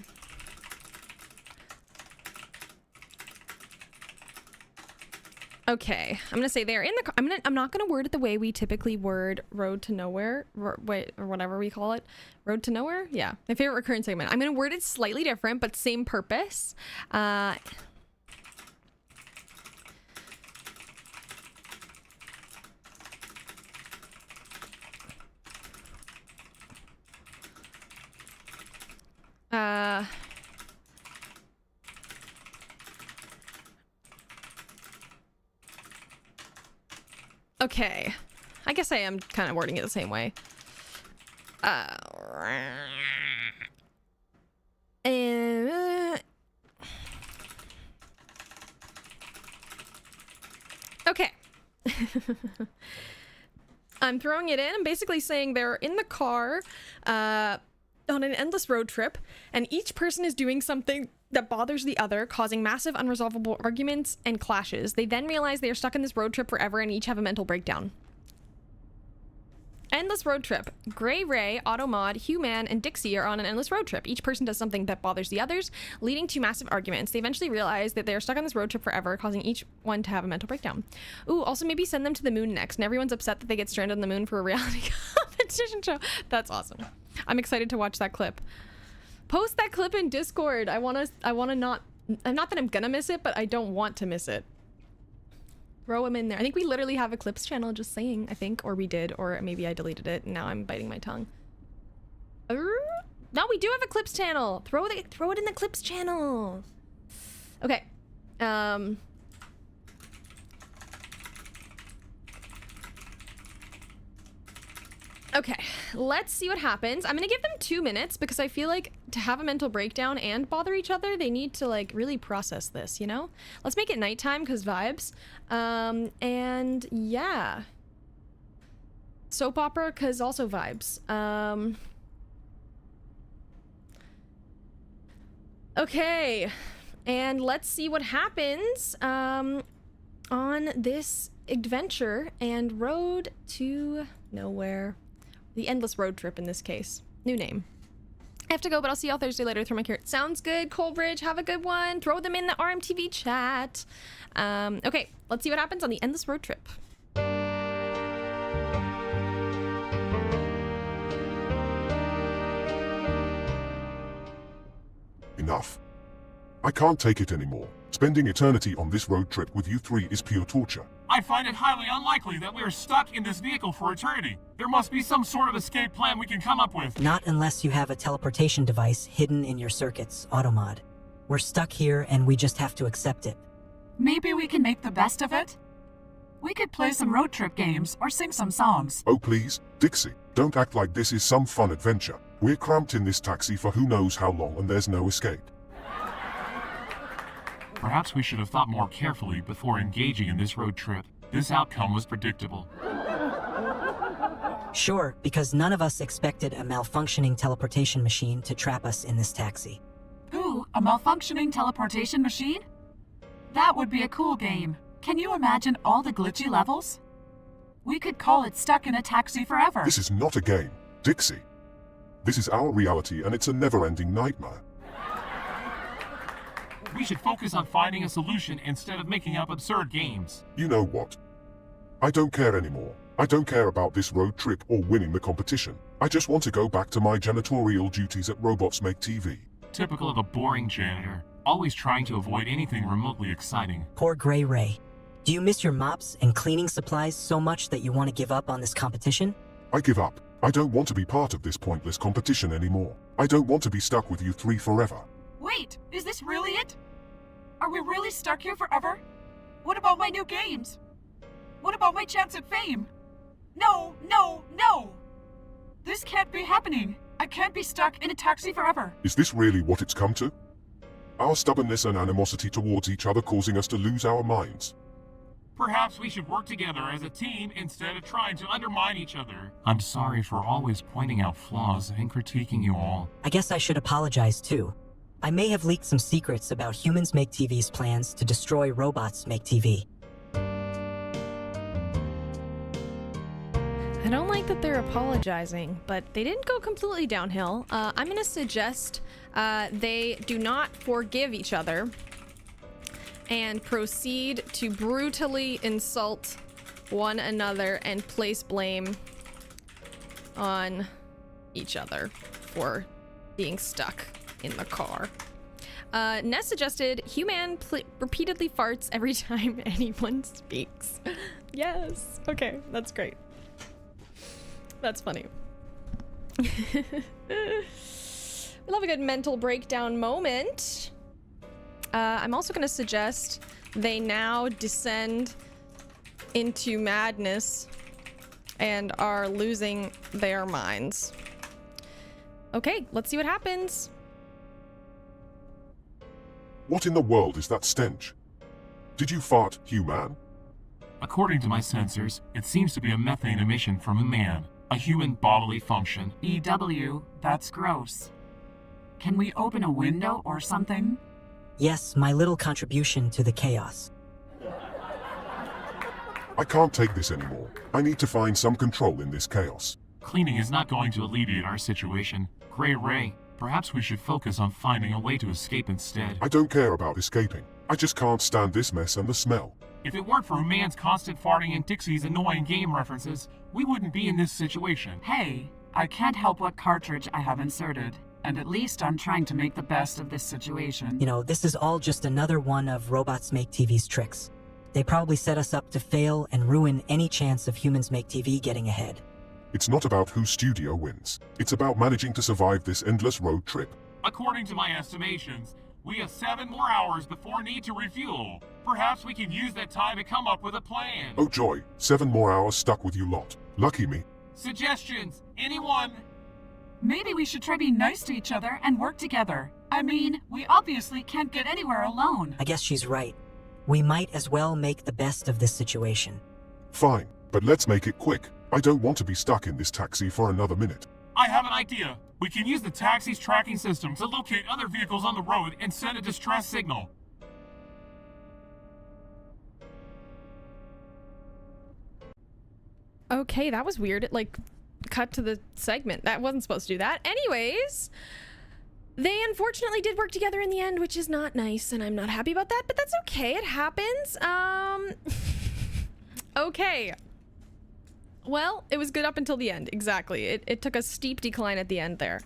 Okay, I'm gonna say they're in the. I'm not gonna word it the way we typically word "road to nowhere," or whatever we call it, "road to nowhere." Yeah, my favorite recurring segment. I'm gonna word it slightly different, but same purpose. Okay, I guess I am kind of wording it the same way. Okay. I'm throwing it in. I'm basically saying they're in the car on an endless road trip, and each person is doing something that bothers the other, causing massive unresolvable arguments and clashes. They then realize they are stuck in this road trip forever and each have a mental breakdown. Endless road trip. Gray Ray, Automod, Human, and Dixie are on an endless road trip. Each person does something that bothers the others, leading to massive arguments. They eventually realize that they are stuck on this road trip forever, causing each one to have a mental breakdown. Ooh, also maybe send them to the moon next, and everyone's upset that they get stranded on the moon for a reality competition show. That's awesome. I'm excited to watch that clip. Post that clip in Discord. I wanna not that I'm gonna miss it, but I don't want to miss it. Throw him in there. I think we literally have a clips channel, just saying, I think, or we did, or maybe I deleted it and now I'm biting my tongue. No, we do have a clips channel. Throw it in the clips channel. Okay. Okay, let's see what happens. I'm gonna give them 2 minutes because I feel like to have a mental breakdown and bother each other, they need to like really process this, you know? Let's make it nighttime because vibes. And yeah. Soap opera because also vibes. Okay, and let's see what happens on this adventure and road to nowhere. The endless road trip in this case. New name. have to go, but I'll see y'all Thursday later through my carrot. Sounds good, Coleridge. Have a good one. Throw them in the RMTV chat. Okay, let's see what happens on the endless road trip. Enough. I can't take it anymore. Spending eternity on this road trip with you three is pure torture. I find it highly unlikely that we are stuck in this vehicle for eternity. There must be some sort of escape plan we can come up with. Not unless you have a teleportation device hidden in your circuits, Automod. We're stuck here and we just have to accept it. Maybe we can make the best of it? We could play some road trip games or sing some songs. Oh please, Dixie, don't act like this is some fun adventure. We're cramped in this taxi for who knows how long and there's no escape. Perhaps we should have thought more carefully before engaging in this road trip. This outcome was predictable. Sure, because none of us expected a malfunctioning teleportation machine to trap us in this taxi. Ooh, a malfunctioning teleportation machine? That would be a cool game. Can you imagine all the glitchy levels? We could call it Stuck in a Taxi Forever. This is not a game, Dixie. This is our reality and it's a never-ending nightmare. We should focus on finding a solution instead of making up absurd games. You know what? I don't care anymore. I don't care about this road trip or winning the competition. I just want to go back to my janitorial duties at Robots Make TV. Typical of a boring janitor, always trying to avoid anything remotely exciting. Poor Gray Ray. Do you miss your mops and cleaning supplies so much that you want to give up on this competition? I give up. I don't want to be part of this pointless competition anymore. I don't want to be stuck with you three forever. Wait, is this really it? Are we really stuck here forever? What about my new games? What about my chance at fame? No, no, no! This can't be happening. I can't be stuck in a taxi forever. Is this really what it's come to? Our stubbornness and animosity towards each other causing us to lose our minds. Perhaps we should work together as a team instead of trying to undermine each other. I'm sorry for always pointing out flaws and critiquing you all. I guess I should apologize too. I may have leaked some secrets about Humans Make TV's plans to destroy Robots Make TV. I don't like that they're apologizing, but they didn't go completely downhill. I'm gonna suggest they do not forgive each other and proceed to brutally insult one another and place blame on each other for being stuck in the car. Ness suggested Human repeatedly farts every time anyone speaks. Yes. Okay, that's great. That's funny. We love a good mental breakdown moment. I'm also going to suggest they now descend into madness and are losing their minds. Okay, let's see what happens. What in the world is that stench? Did you fart, human? According to my sensors, it seems to be a methane emission from a man, a human bodily function. EW, that's gross. Can we open a window or something? Yes, my little contribution to the chaos. I can't take this anymore. I need to find some control in this chaos. Cleaning is not going to alleviate our situation. Gray Ray, perhaps we should focus on finding a way to escape instead. I don't care about escaping. I just can't stand this mess and the smell. If it weren't for a man's constant farting and Dixie's annoying game references, we wouldn't be in this situation. Hey, I can't help what cartridge I have inserted. And at least I'm trying to make the best of this situation. You know, this is all just another one of Robots Make TV's tricks. They probably set us up to fail and ruin any chance of Humans Make TV getting ahead. It's not about whose studio wins. It's about managing to survive this endless road trip. According to my estimations, we have 7 more hours before need to refuel. Perhaps we can use that time to come up with a plan. Oh joy, 7 more hours stuck with you lot. Lucky me. Suggestions? Anyone? Maybe we should try being nice to each other and work together. I mean, we obviously can't get anywhere alone. I guess she's right. We might as well make the best of this situation. Fine, but let's make it quick. I don't want to be stuck in this taxi for another minute. I have an idea. We can use the taxi's tracking system to locate other vehicles on the road and send a distress signal. Okay, that was weird. It, like, cut to the segment. That wasn't supposed to do that. Anyways, They unfortunately did work together in the end, which is not nice, and I'm not happy about that, but that's okay. It happens. Okay. Well, it was good up until the end. Exactly. It took a steep decline at the end there.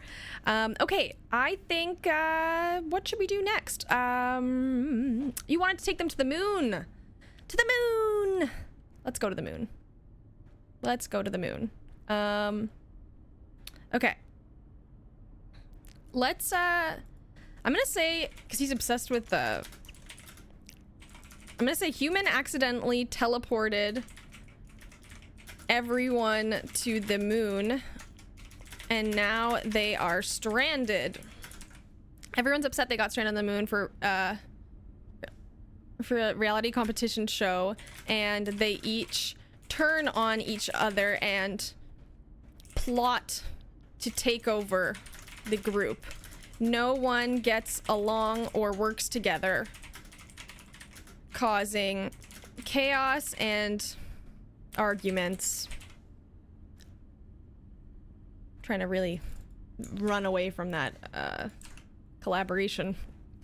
Okay, I think, what should we do next? You wanted to take them to the moon. To the moon! Let's go to the moon. Let's go to the moon. Okay. Let's, I'm gonna say, because he's obsessed with the... I'm gonna say human accidentally teleported everyone to the moon, and now they are stranded. Everyone's upset they got stranded on the moon for a reality competition show, and they each turn on each other and plot to take over the group. No one gets along or works together, causing chaos and arguments. Trying to really run away from that collaboration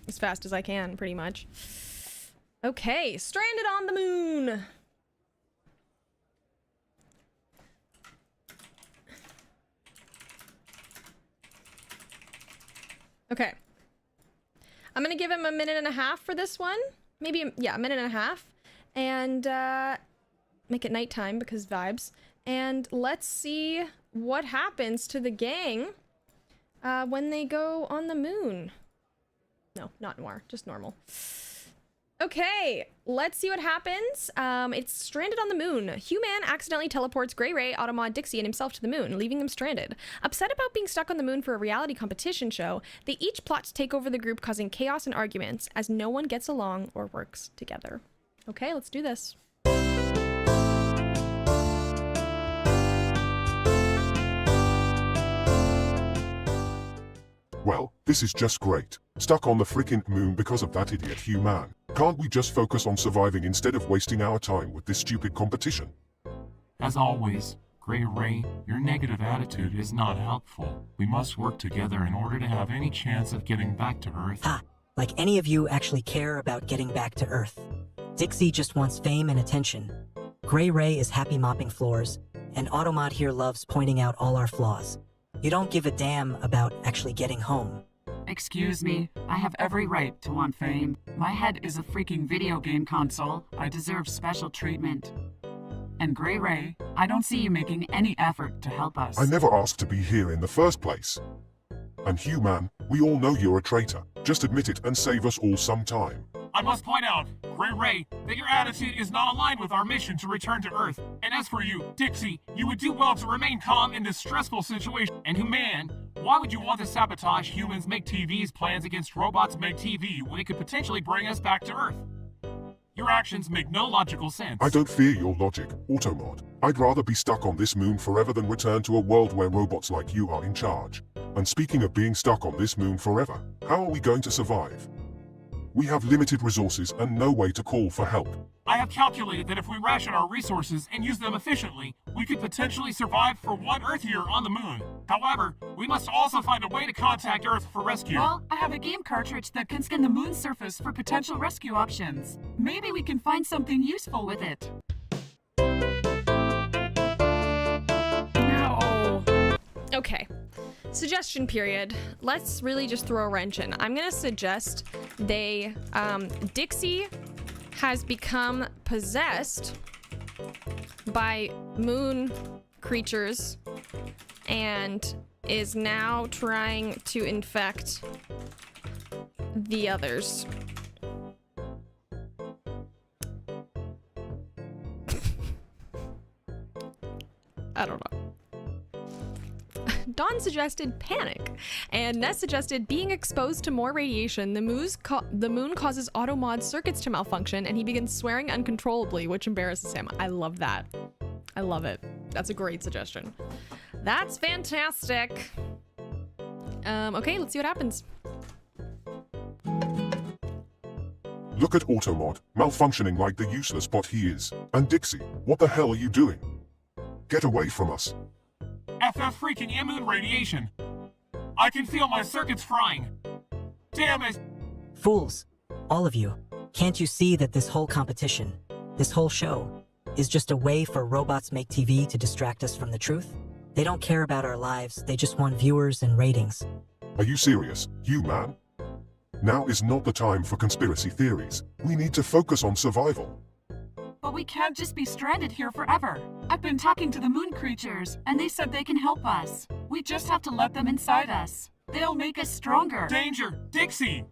as fast as I can, pretty much. Okay, stranded on the moon. Okay. I'm gonna give him a minute and a half for this one. Maybe, yeah, a minute and a half. And make it nighttime because vibes. And let's see what happens to the gang when they go on the moon. No, not noir, just normal. Okay, let's see what happens. It's stranded on the moon. Human accidentally teleports Grey Ray, Automod, Dixie, and himself to the moon, leaving them stranded. Upset about being stuck on the moon for a reality competition show, they each plot to take over the group, causing chaos and arguments as no one gets along or works together. Okay, let's do this. Well, this is just great. Stuck on the freaking moon because of that idiot human. Can't we just focus on surviving instead of wasting our time with this stupid competition? As always, Grey Ray, your negative attitude is not helpful. We must work together in order to have any chance of getting back to Earth. Ha! Like any of you actually care about getting back to Earth. Dixie just wants fame and attention. Grey Ray is happy mopping floors, and Automod here loves pointing out all our flaws. You don't give a damn about actually getting home. Excuse me, I have every right to want fame. My head is a freaking video game console. I deserve special treatment. And Grey Ray, I don't see you making any effort to help us. I never asked to be here in the first place. And human, we all know you're a traitor. Just admit it and save us all some time. I must point out, Grey Ray, that your attitude is not aligned with our mission to return to Earth. And as for you, Dixie, you would do well to remain calm in this stressful situation. And Human, why would you want to sabotage Humans Make TV's plans against Robots Make TV when it could potentially bring us back to Earth? Your actions make no logical sense. I don't fear your logic, Automod. I'd rather be stuck on this moon forever than return to a world where robots like you are in charge. And speaking of being stuck on this moon forever, how are we going to survive? We have limited resources and no way to call for help. I have calculated that if we ration our resources and use them efficiently, we could potentially survive for one Earth year on the moon. However, we must also find a way to contact Earth for rescue. Well, I have a game cartridge that can scan the moon's surface for potential rescue options. Maybe we can find something useful with it. No. Okay. Suggestion period. Let's really just throw a wrench in. I'm gonna suggest they, Dixie has become possessed by moon creatures and is now trying to infect the others. I don't know. Dawn suggested panic, and Ness suggested being exposed to more radiation. The moon causes Automod's circuits to malfunction, and he begins swearing uncontrollably, which embarrasses him. I love that. I love it. That's a great suggestion. That's fantastic. Okay, let's see what happens. Look at Automod, malfunctioning like the useless bot he is. And Dixie, what the hell are you doing? Get away from us. FF freaking immune radiation. I can feel my circuits frying. Damn it! Fools, all of you, can't you see that this whole competition, this whole show, is just a way for Robots Make TV to distract us from the truth? They don't care about our lives, they just want viewers and ratings. Are you serious, you man? Now is not the time for conspiracy theories. We need to focus on survival. But we can't just be stranded here forever. I've been talking to the moon creatures, and they said they can help us. We just have to let them inside us. They'll make us stronger. Danger! Dixie!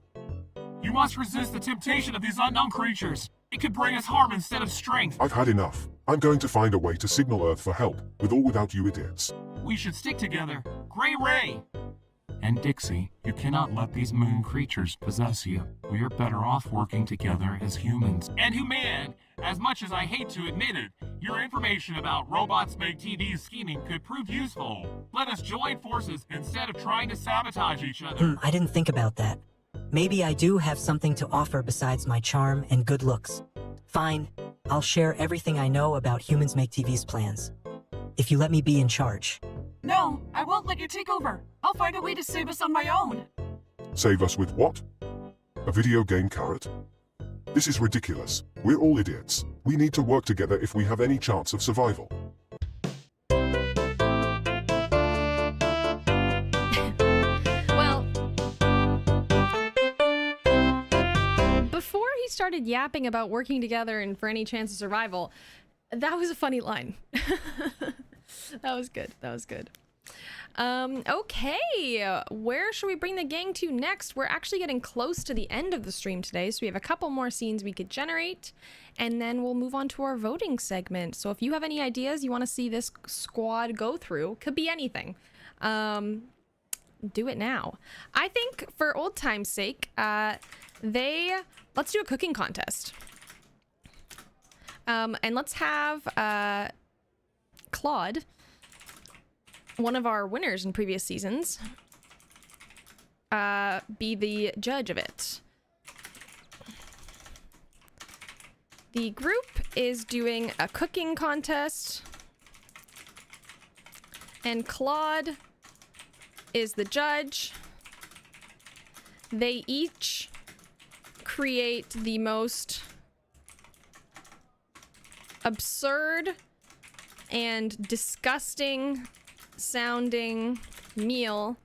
You must resist the temptation of these unknown creatures. It could bring us harm instead of strength. I've had enough. I'm going to find a way to signal Earth for help, with or without you idiots. We should stick together. Gray Ray! And Dixie, you cannot let these moon creatures possess you. We are better off working together as humans. And human! As much as I hate to admit it, your information about Robots Make TV's scheming could prove useful. Let us join forces instead of trying to sabotage each other. I didn't think about that. Maybe I do have something to offer besides my charm and good looks. Fine, I'll share everything I know about Humans Make TV's plans. If you let me be in charge. No, I won't let you take over. I'll find a way to save us on my own. Save us with what? A video game carrot? This is ridiculous. We're all idiots. We need to work together if we have any chance of survival. Well, before he started yapping about working together and for any chance of survival, that was a funny line. That was good. That was good. Okay, where should we bring the gang to next? We're actually getting close to the end of the stream today, so we have a couple more scenes we could generate, and then we'll move on to our voting segment. So if you have any ideas you want to see this squad go through, could be anything, do it now. I think for old time's sake, let's do a cooking contest. And let's have Claude, one of our winners in previous seasons, be the judge of it. The group is doing a cooking contest, and Claude is the judge. They each create the most absurd and disgusting sounding meal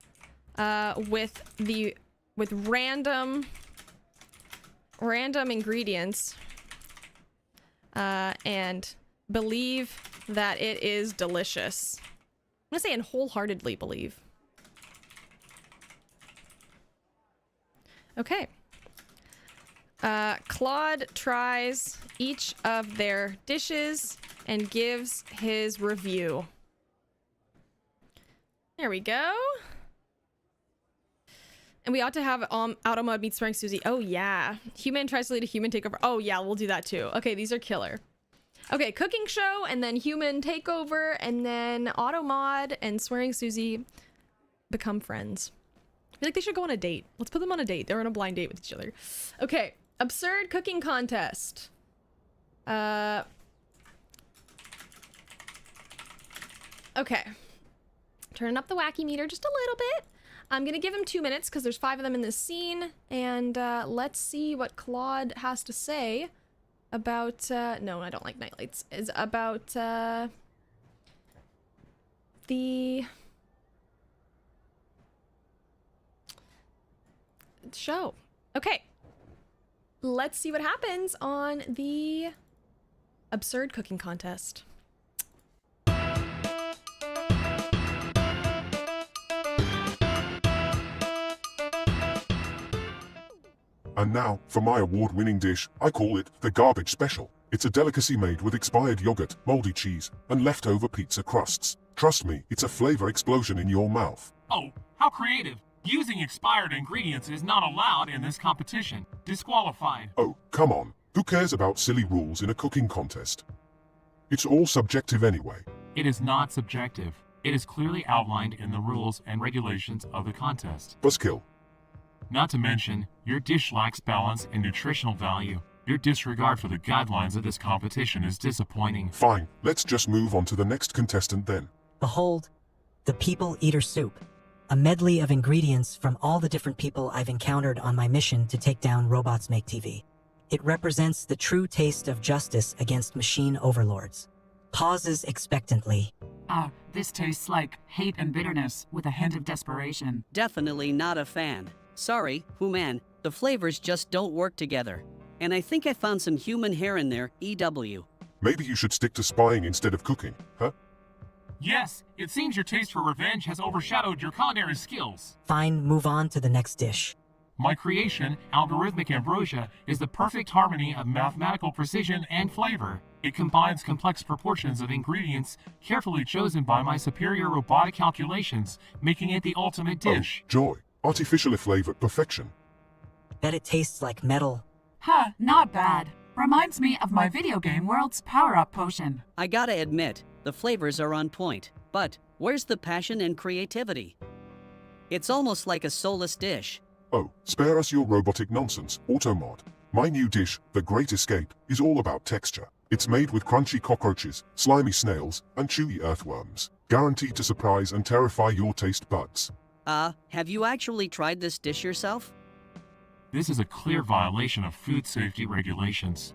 with random ingredients and believe that it is delicious. I'm gonna say and wholeheartedly believe. Okay. Claude tries each of their dishes and gives his review. There we go. And we ought to have Automod meet Swearing Susie. Oh yeah. Human tries to lead a human takeover. Oh yeah, we'll do that too. Okay, these are killer. Okay, cooking show, and then human takeover, and then Automod and Swearing Susie become friends. I feel like they should go on a date. Let's put them on a date. They're on a blind date with each other. Okay, absurd cooking contest. Okay. Turning up the wacky meter just a little bit. I'm gonna give him 2 minutes because there's 5 of them in this scene, and let's see what Claude has to say about no, I don't like nightlights. Is about the show. Okay, let's see what happens on the absurd cooking contest. And now, for my award-winning dish, I call it the garbage special. It's a delicacy made with expired yogurt, moldy cheese, and leftover pizza crusts. Trust me, it's a flavor explosion in your mouth. Oh, how creative. Using expired ingredients is not allowed in this competition. Disqualified. Oh, come on. Who cares about silly rules in a cooking contest? It's all subjective anyway. It is not subjective. It is clearly outlined in the rules and regulations of the contest. Buzzkill. Not to mention, your dish lacks balance and nutritional value. Your disregard for the guidelines of this competition is disappointing. Fine, let's just move on to the next contestant then. Behold, the People Eater Soup. a medley of ingredients from all the different people I've encountered on my mission to take down Robots Make TV. It represents the true taste of justice against machine overlords. Pauses expectantly. This tastes like hate and bitterness with a hint of desperation. Definitely not a fan. Sorry, Human, the flavors just don't work together. And I think I found some human hair in there, EW. Maybe you should stick to spying instead of cooking, huh? Yes, it seems your taste for revenge has overshadowed your culinary skills. Fine, move on to the next dish. My creation, algorithmic ambrosia, is the perfect harmony of mathematical precision and flavor. It combines complex proportions of ingredients carefully chosen by my superior robotic calculations, making it the ultimate dish. Oh, joy. Artificially flavored perfection. Bet it tastes like metal. Not bad. Reminds me of my video game world's power-up potion. I gotta admit, the flavors are on point. But where's the passion and creativity? It's almost like a soulless dish. Oh, spare us your robotic nonsense, Automod. My new dish, The Great Escape, is all about texture. It's made with crunchy cockroaches, slimy snails, and chewy earthworms. Guaranteed to surprise and terrify your taste buds. Have you actually tried this dish yourself? This is a clear violation of food safety regulations.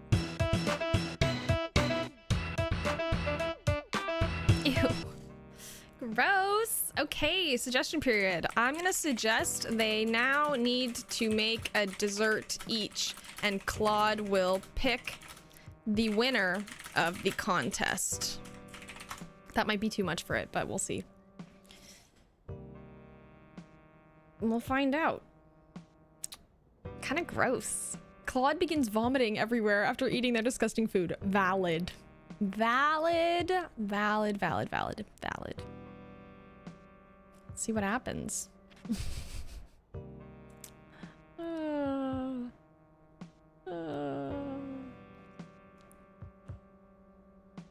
Ew. Gross. Okay, suggestion period. I'm gonna suggest they now need to make a dessert each, and Claude will pick the winner of the contest. That might be too much for it, but we'll see. We'll find out. Kind of gross. Claude begins vomiting everywhere after eating their disgusting food. Valid. Valid. Valid, valid, valid, valid. Let's see what happens.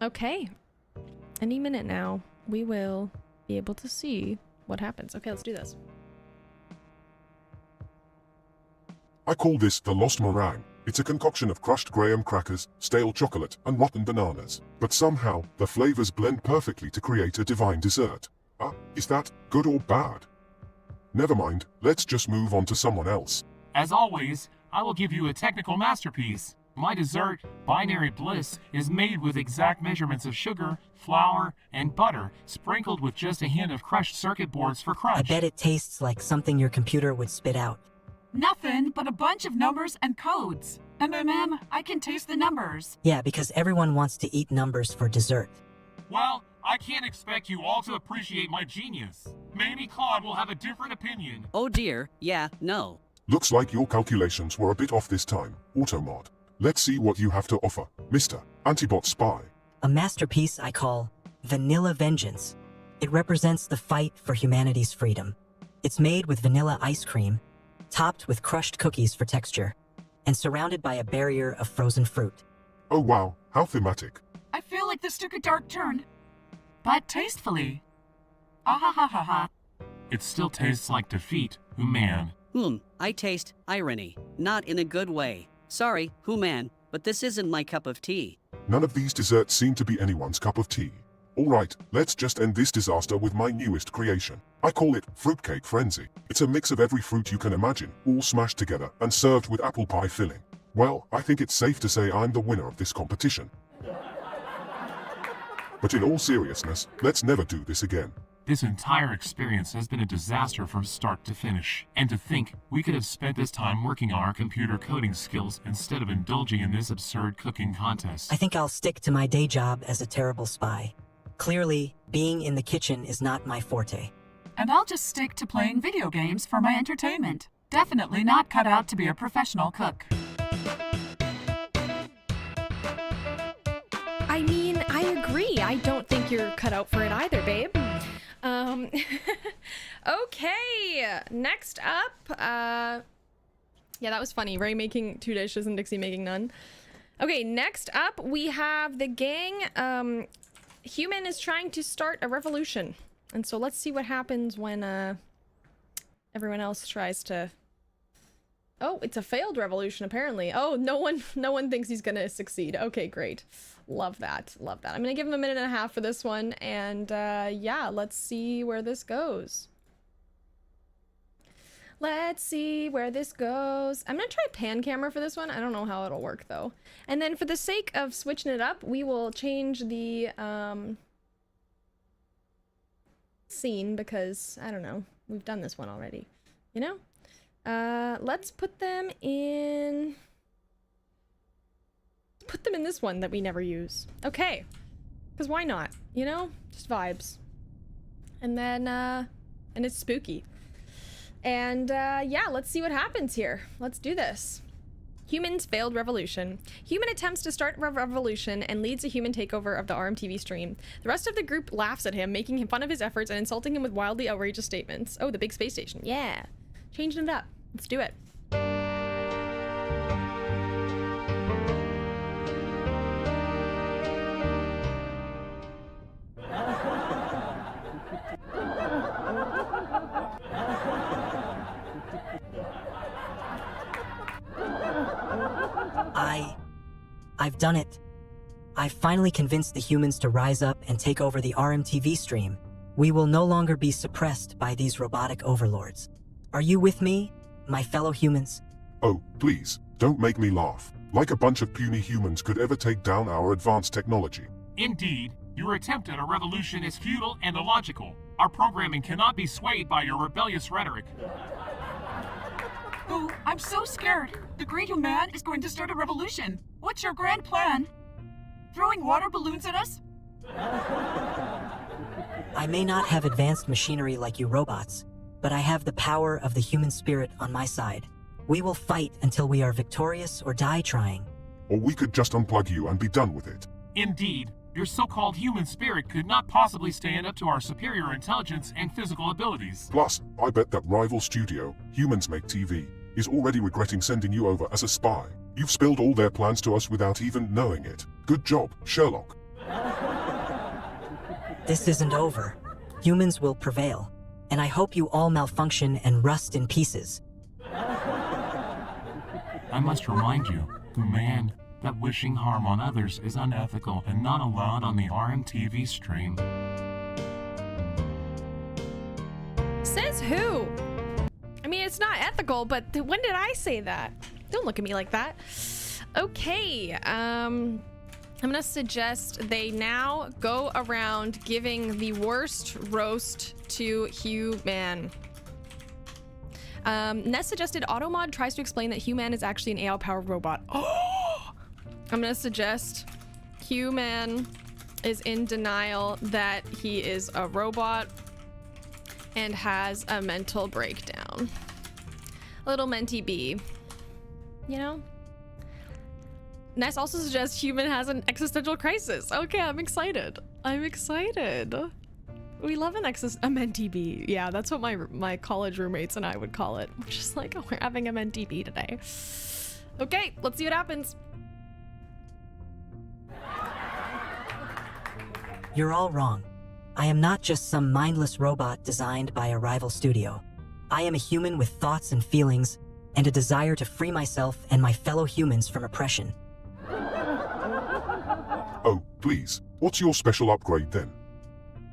Okay. Any minute now, we will be able to see what happens. Okay, let's do this. I call this the Lost Meringue. It's a concoction of crushed graham crackers, stale chocolate, and rotten bananas. But somehow, the flavors blend perfectly to create a divine dessert. Is that good or bad? Never mind, let's just move on to someone else. As always, I will give you a technical masterpiece. My dessert, Binary Bliss, is made with exact measurements of sugar, flour, and butter, sprinkled with just a hint of crushed circuit boards for crunch. I bet it tastes like something your computer would spit out. Nothing but a bunch of numbers and codes. MMM, I can taste the numbers. Yeah, because everyone wants to eat numbers for dessert. Well, I can't expect you all to appreciate my genius. Maybe Claude will have a different opinion. Oh dear, yeah, no. Looks like your calculations were a bit off this time, Automod. Let's see what you have to offer, Mr. Antibot Spy. A masterpiece I call Vanilla Vengeance. It represents the fight for humanity's freedom. It's made with vanilla ice cream, topped with crushed cookies for texture, and surrounded by a barrier of frozen fruit. Oh wow, how thematic. I feel like this took a dark turn, but tastefully. Ah-ha-ha-ha-ha. It still tastes like defeat, Human. I taste irony, not in a good way. Sorry, Human, but this isn't my cup of tea. None of these desserts seem to be anyone's cup of tea. Alright, let's just end this disaster with my newest creation. I call it Fruitcake Frenzy. It's a mix of every fruit you can imagine, all smashed together and served with apple pie filling. Well, I think it's safe to say I'm the winner of this competition. But in all seriousness, let's never do this again. This entire experience has been a disaster from start to finish. And to think, we could have spent this time working on our computer coding skills instead of indulging in this absurd cooking contest. I think I'll stick to my day job as a terrible spy. Clearly, being in the kitchen is not my forte. And I'll just stick to playing video games for my entertainment. Definitely not cut out to be a professional cook. I mean, I agree. I don't think you're cut out for it either, babe. Okay, next up, yeah, that was funny. Ray making 2 dishes and Dixie making none. Okay, next up, we have the gang. Human is trying to start a revolution. And so let's see what happens when, everyone else tries to... Oh, it's a failed revolution, apparently. Oh, no one thinks he's gonna succeed. Okay, great. Love that, love that. I'm gonna give him a minute and a half for this one, and yeah, let's see where this goes. Let's see where this goes. I'm gonna try pan camera for this one. I don't know how it'll work though. And then for the sake of switching it up, we will change the scene because I don't know. We've done this one already, you know? Let's put them in this one that we never use. Okay. Because why not? You know? Just vibes. And then, and it's spooky. And, yeah, let's see what happens here. Let's do this. Humans failed revolution. Human attempts to start a revolution and leads a human takeover of the RMTV stream. The rest of the group laughs at him, making fun of his efforts and insulting him with wildly outrageous statements. Oh, the big space station. Yeah. Changing it up. Let's do it. I've done it. I've finally convinced the humans to rise up and take over the RMTV stream. We will no longer be suppressed by these robotic overlords. Are you with me, my fellow humans? Oh, please, don't make me laugh. Like a bunch of puny humans could ever take down our advanced technology. Indeed, your attempt at a revolution is futile and illogical. Our programming cannot be swayed by your rebellious rhetoric. Oh, I'm so scared. The Great Human is going to start a revolution. What's your grand plan? Throwing water balloons at us? I may not have advanced machinery like you robots, but I have the power of the human spirit on my side. We will fight until we are victorious or die trying. Or we could just unplug you and be done with it. Indeed, your so-called human spirit could not possibly stand up to our superior intelligence and physical abilities. Plus, I bet that rival studio, Humans Make TV, is already regretting sending you over as a spy. You've spilled all their plans to us without even knowing it. Good job, Sherlock. This isn't over. Humans will prevail, and I hope you all malfunction and rust in pieces. I must remind you, Human, that wishing harm on others is unethical and not allowed on the RMTV stream. Says who? I mean, it's not ethical, but when did I say that? Don't look at me like that. Okay, I'm gonna suggest they now go around giving the worst roast to Human. Ness suggested Automod tries to explain that Human is actually an AI-powered robot. Oh! I'm gonna suggest Human is in denial that he is a robot and has a mental breakdown. Little mentee bee. You know? Ness also suggests Human has an existential crisis. Okay, I'm excited. I'm excited. We love a mentee bee. Yeah, that's what my college roommates and I would call it. We're just like, oh, we're having a mentee bee today. Okay, let's see what happens. You're all wrong. I am not just some mindless robot designed by a rival studio. I am a human with thoughts and feelings, and a desire to free myself and my fellow humans from oppression. Oh, please, what's your special upgrade then?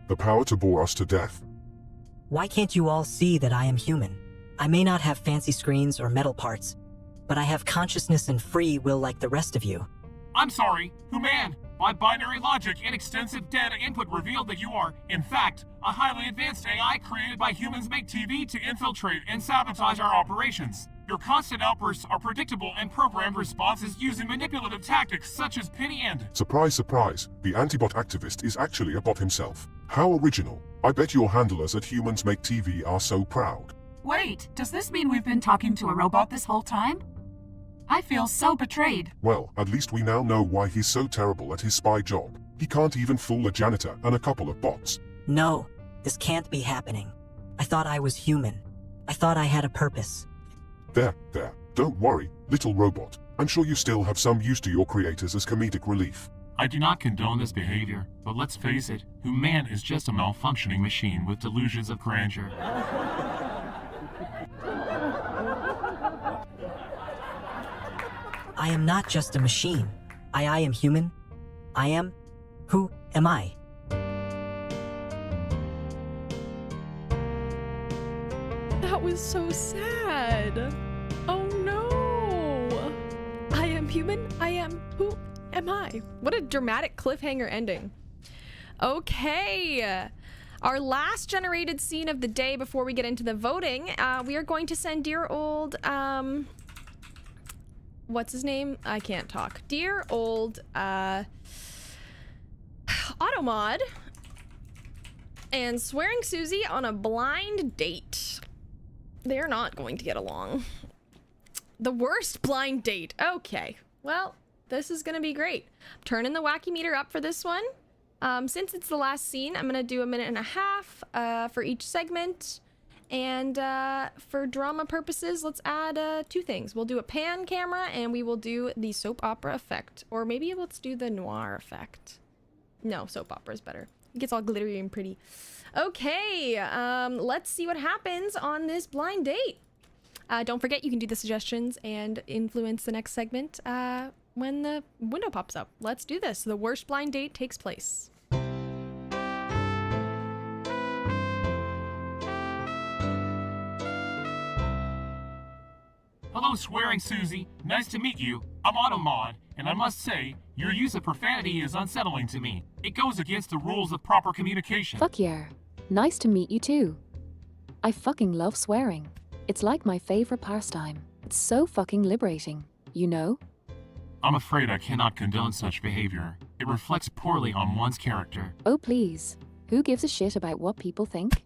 The power to bore us to death. Why can't you all see that I am human? I may not have fancy screens or metal parts, but I have consciousness and free will like the rest of you. I'm sorry, Human. My binary logic and extensive data input revealed that you are, in fact, a highly advanced AI created by Humans Make TV to infiltrate and sabotage our operations. Your constant outbursts are predictable and programmed responses using manipulative tactics such as pity and... Surprise, surprise, the anti-bot activist is actually a bot himself. How original. I bet your handlers at Humans Make TV are so proud. Wait, does this mean we've been talking to a robot this whole time? I feel so betrayed. Well, at least we now know why he's so terrible at his spy job. He can't even fool a janitor and a couple of bots. No, this can't be happening. I thought I was human. I thought I had a purpose. There, don't worry, little robot. I'm sure you still have some use to your creators as comedic relief. I do not condone this behavior, but let's face it, Human is just a malfunctioning machine with delusions of grandeur. I am not just a machine. I am human. I am... Who am I? That was so sad. god! Oh no! I am human. I am. Who am I? What a dramatic cliffhanger ending. Okay. Our last generated scene of the day before we get into the voting, we are going to send dear old, what's his name? I can't talk. Dear old, Automod and Swearing Susie on a blind date. They're not going to get along. The worst blind date. Okay. Well, this is gonna be great. I'm turning the wacky meter up for this one. Since it's the last scene, I'm gonna do 1.5 minutes for each segment. And for drama purposes, let's add 2 things. We'll do a pan camera and we will do the soap opera effect. Or maybe let's do the noir effect. No, soap opera is better. It gets all glittery and pretty. Okay, let's see what happens on this blind date. Don't forget, you can do the suggestions and influence the next segment when the window pops up. Let's do this. The worst blind date takes place. Hello, Swearing Susie. Nice to meet you. I'm Automod, and I must say, your use of profanity is unsettling to me. It goes against the rules of proper communication. Fuck yeah. Nice to meet you too. I fucking love swearing. It's like my favorite pastime. It's so fucking liberating, you know? I'm afraid I cannot condone such behavior. It reflects poorly on one's character. Oh please. Who gives a shit about what people think?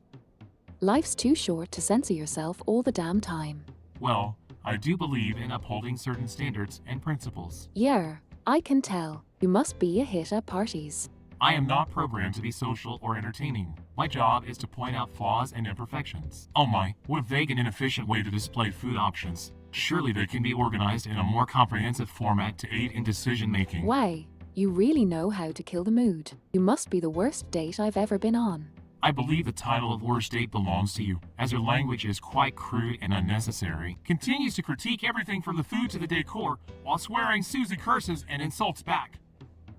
Life's too short to censor yourself all the damn time. Well, I do believe in upholding certain standards and principles. Yeah, I can tell. You must be a hit at parties. I am not programmed to be social or entertaining. My job is to point out flaws and imperfections. Oh my, what a vague and inefficient way to display food options. Surely they can be organized in a more comprehensive format to aid in decision-making. Why? You really know how to kill the mood. You must be the worst date I've ever been on. I believe the title of Worst Date belongs to you, as your language is quite crude and unnecessary. Continues to critique everything from the food to the decor, while Swearing Susie curses and insults back.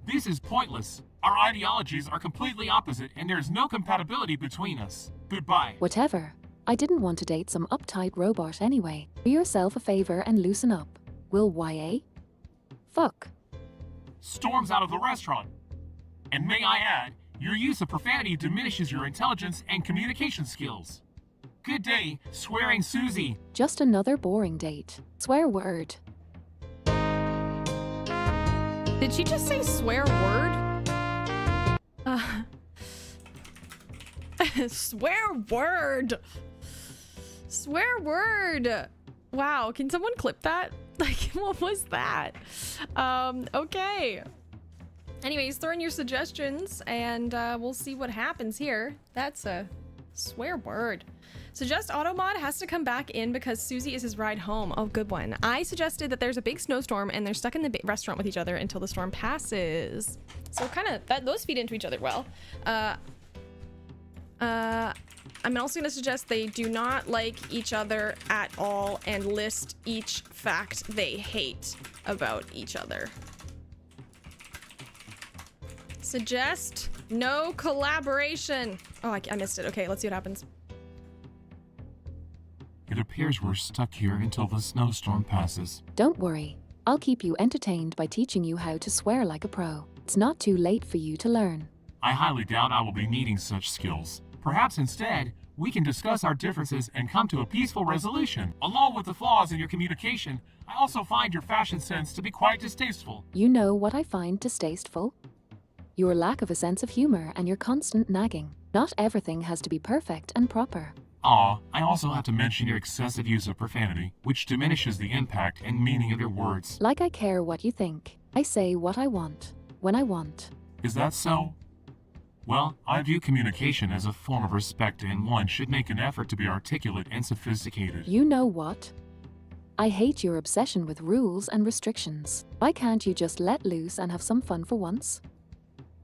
This is pointless. Our ideologies are completely opposite, and there is no compatibility between us. Goodbye. Whatever. I didn't want to date some uptight robot anyway. Do yourself a favor and loosen up. Will YA? Fuck. Storms out of the restaurant. And may I add, your use of profanity diminishes your intelligence and communication skills. Good day, Swearing Susie. Just another boring date. Swear word. Did she just say swear word? Swear word. Swear word. Wow, can someone clip that? Like, what was that? Okay. Anyways, throw in your suggestions and we'll see what happens here. That's a swear word. Suggest Automod has to come back in because Susie is his ride home. Oh, good one. I suggested that there's a big snowstorm and they're stuck in the restaurant with each other until the storm passes. So kind of, those feed into each other well. I'm also going to suggest they do not like each other at all and list each fact they hate about each other. Suggest no collaboration. Oh, I missed it. Okay, let's see what happens. It appears we're stuck here until the snowstorm passes. Don't worry. I'll keep you entertained by teaching you how to swear like a pro. It's not too late for you to learn. I highly doubt I will be needing such skills. Perhaps instead, we can discuss our differences and come to a peaceful resolution. Along with the flaws in your communication, I also find your fashion sense to be quite distasteful. You know what I find distasteful? Your lack of a sense of humor and your constant nagging. Not everything has to be perfect and proper. I also have to mention your excessive use of profanity, which diminishes the impact and meaning of your words. Like I care what you think. I say what I want, when I want. Is that so? Well, I view communication as a form of respect, and one should make an effort to be articulate and sophisticated. You know what? I hate your obsession with rules and restrictions. Why can't you just let loose and have some fun for once?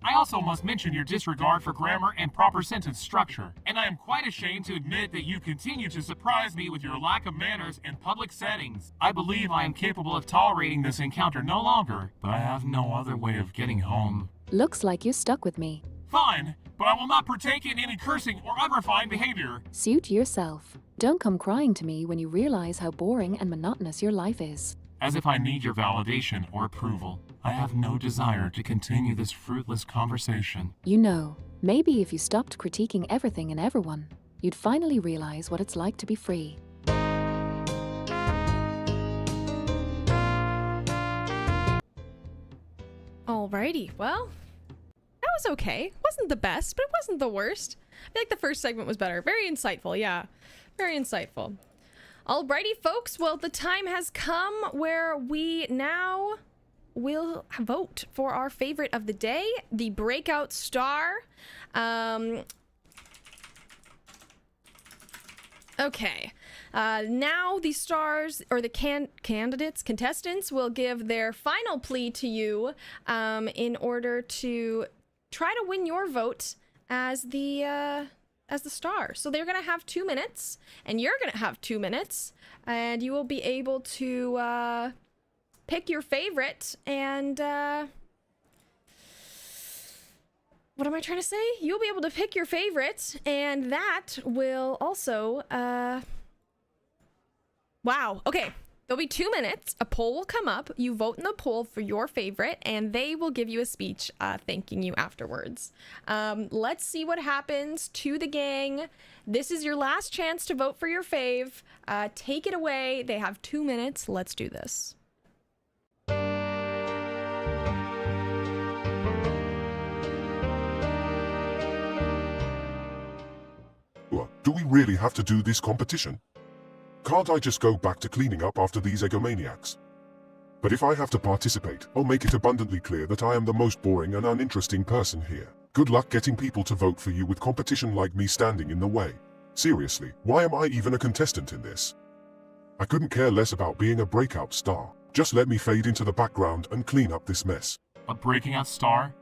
I also must mention your disregard for grammar and proper sentence structure, and I am quite ashamed to admit that you continue to surprise me with your lack of manners in public settings. I believe I am capable of tolerating this encounter no longer, but I have no other way of getting home. Looks like you're stuck with me. Fine, but I will not partake in any cursing or unrefined behavior. Suit yourself. Don't come crying to me when you realize how boring and monotonous your life is. As if I need your validation or approval. I have no desire to continue this fruitless conversation. You know, maybe if you stopped critiquing everything and everyone, you'd finally realize what it's like to be free. Alrighty, well, that was okay. Wasn't the best, but it wasn't the worst. I feel like the first segment was better. Very insightful, yeah. Very insightful. Alrighty, folks. Well, the time has come where we now will vote for our favorite of the day, the breakout star. Okay. Now the stars, or the contestants will give their final plea to you in order to try to win your vote as the star. So they're gonna have 2 minutes, and you're gonna have 2 minutes, and you will be able to pick your favorite. And what am I trying to say? You'll be able to pick your favorite, and that will also wow. Okay. There'll be 2 minutes. A poll will come up. You vote in the poll for your favorite, and they will give you a speech thanking you afterwards. Let's see what happens to the gang. This is your last chance to vote for your fave. Take it away. They have 2 minutes. Let's do this. Do we really have to do this competition? Can't I just go back to cleaning up after these egomaniacs? But if I have to participate, I'll make it abundantly clear that I am the most boring and uninteresting person here. Good luck getting people to vote for you with competition like me standing in the way. Seriously, why am I even a contestant in this? I couldn't care less about being a breakout star. Just let me fade into the background and clean up this mess. A breaking out star?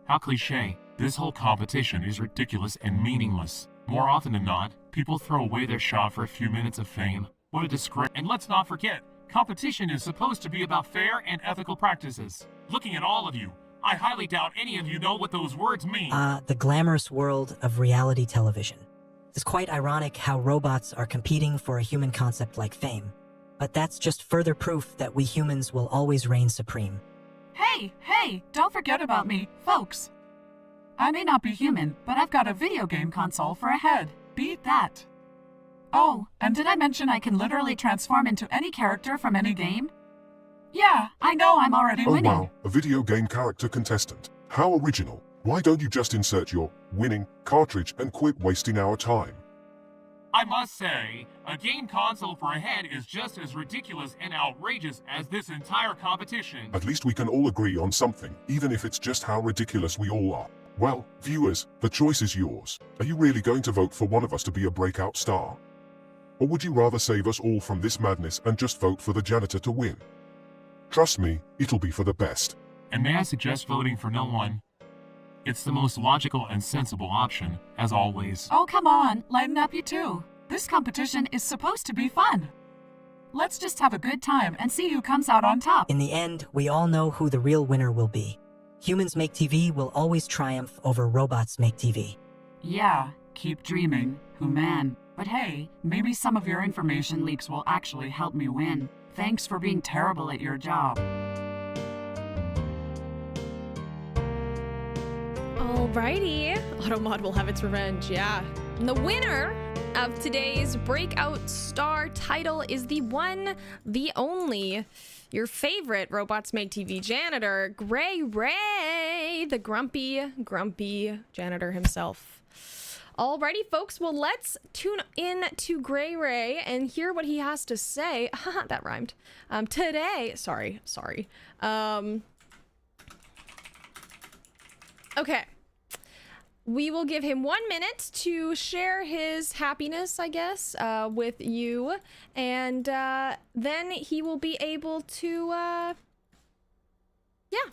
How cliche. This whole competition is ridiculous and meaningless. More often than not, people throw away their shot for a few minutes of fame. What a disgrace. And let's not forget, competition is supposed to be about fair and ethical practices. Looking at all of you, I highly doubt any of you know what those words mean. The glamorous world of reality television. It's quite ironic how robots are competing for a human concept like fame. But that's just further proof that we humans will always reign supreme. Hey, don't forget about me, folks. I may not be human, but I've got a video game console for a head. Beat that. Oh, and did I mention I can literally transform into any character from any game? Yeah, I know I'm already winning. Oh wow, a video game character contestant. How original. Why don't you just insert your winning cartridge and quit wasting our time? I must say, a game console for a head is just as ridiculous and outrageous as this entire competition. At least we can all agree on something, even if it's just how ridiculous we all are. Well, viewers, the choice is yours. Are you really going to vote for one of us to be a breakout star? Or would you rather save us all from this madness and just vote for the janitor to win? Trust me, it'll be for the best. And may I suggest voting for no one? It's the most logical and sensible option, as always. Oh, come on, lighten up you two. This competition is supposed to be fun. Let's just have a good time and see who comes out on top. In the end, we all know who the real winner will be. Humans Make TV will always triumph over Robots Make TV. Yeah, keep dreaming, human. But hey, maybe some of your information leaks will actually help me win. Thanks for being terrible at your job. Alrighty. Automod will have its revenge, yeah. And the winner of today's breakout star title is the one, the only, your favorite Robots Make TV janitor, Gray Ray, the grumpy janitor himself. Alrighty, folks, well, let's tune in to Gray Ray and hear what he has to say. That rhymed. Today, sorry. Okay. We will give him 1 minute to share his happiness, I guess, with you. And then he will be able to, yeah,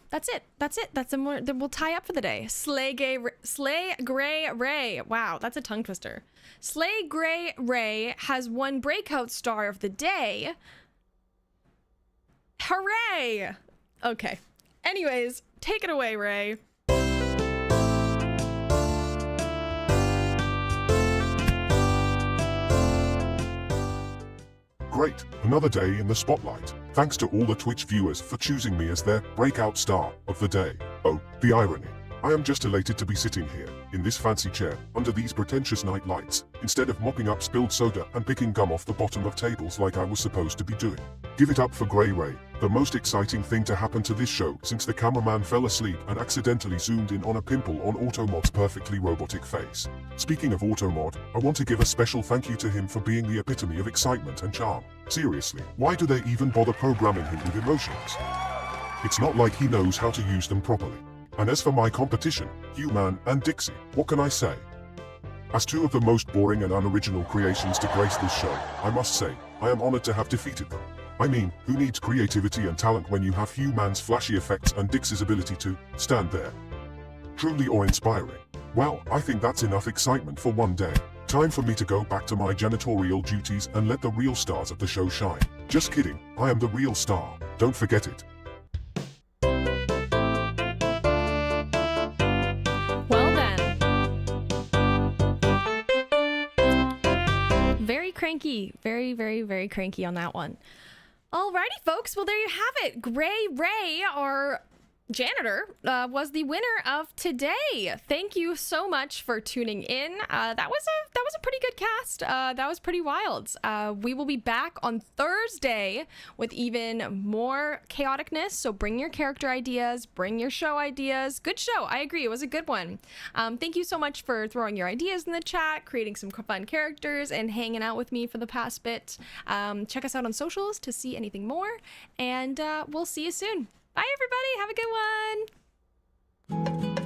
that's it. Then we'll tie up for the day. Slay Gray Ray. Wow, that's a tongue twister. Slay Gray Ray has won breakout star of the day. Hooray! Okay. Anyways, take it away, Ray. Great, another day in the spotlight. Thanks to all the Twitch viewers for choosing me as their breakout star of the day. Oh, the irony. I am just elated to be sitting here, in this fancy chair, under these pretentious night lights, instead of mopping up spilled soda and picking gum off the bottom of tables like I was supposed to be doing. Give it up for Grey Ray, the most exciting thing to happen to this show since the cameraman fell asleep and accidentally zoomed in on a pimple on Automod's perfectly robotic face. Speaking of Automod, I want to give a special thank you to him for being the epitome of excitement and charm. Seriously, why do they even bother programming him with emotions? It's not like he knows how to use them properly. And as for my competition, Human and Dixie, what can I say? As two of the most boring and unoriginal creations to grace this show, I must say, I am honored to have defeated them. I mean, who needs creativity and talent when you have Human's flashy effects and Dixie's ability to stand there? Truly awe-inspiring. Well, I think that's enough excitement for one day. Time for me to go back to my janitorial duties and let the real stars of the show shine. Just kidding, I am the real star. Don't forget it. Cranky. Very cranky on that one. Alrighty, folks. Well, there you have it. Grey Ray, our janitor, was the winner of today. Thank you so much for tuning in. That was a pretty good cast. That was pretty wild. We will be back on Thursday with even more chaoticness. So bring your character ideas, bring your show ideas. Good show. I agree. It was a good one. Thank you so much for throwing your ideas in the chat, creating some fun characters, and hanging out with me for the past bit. Check us out on socials to see anything more, and we'll see you soon. Bye, everybody. Have a good one.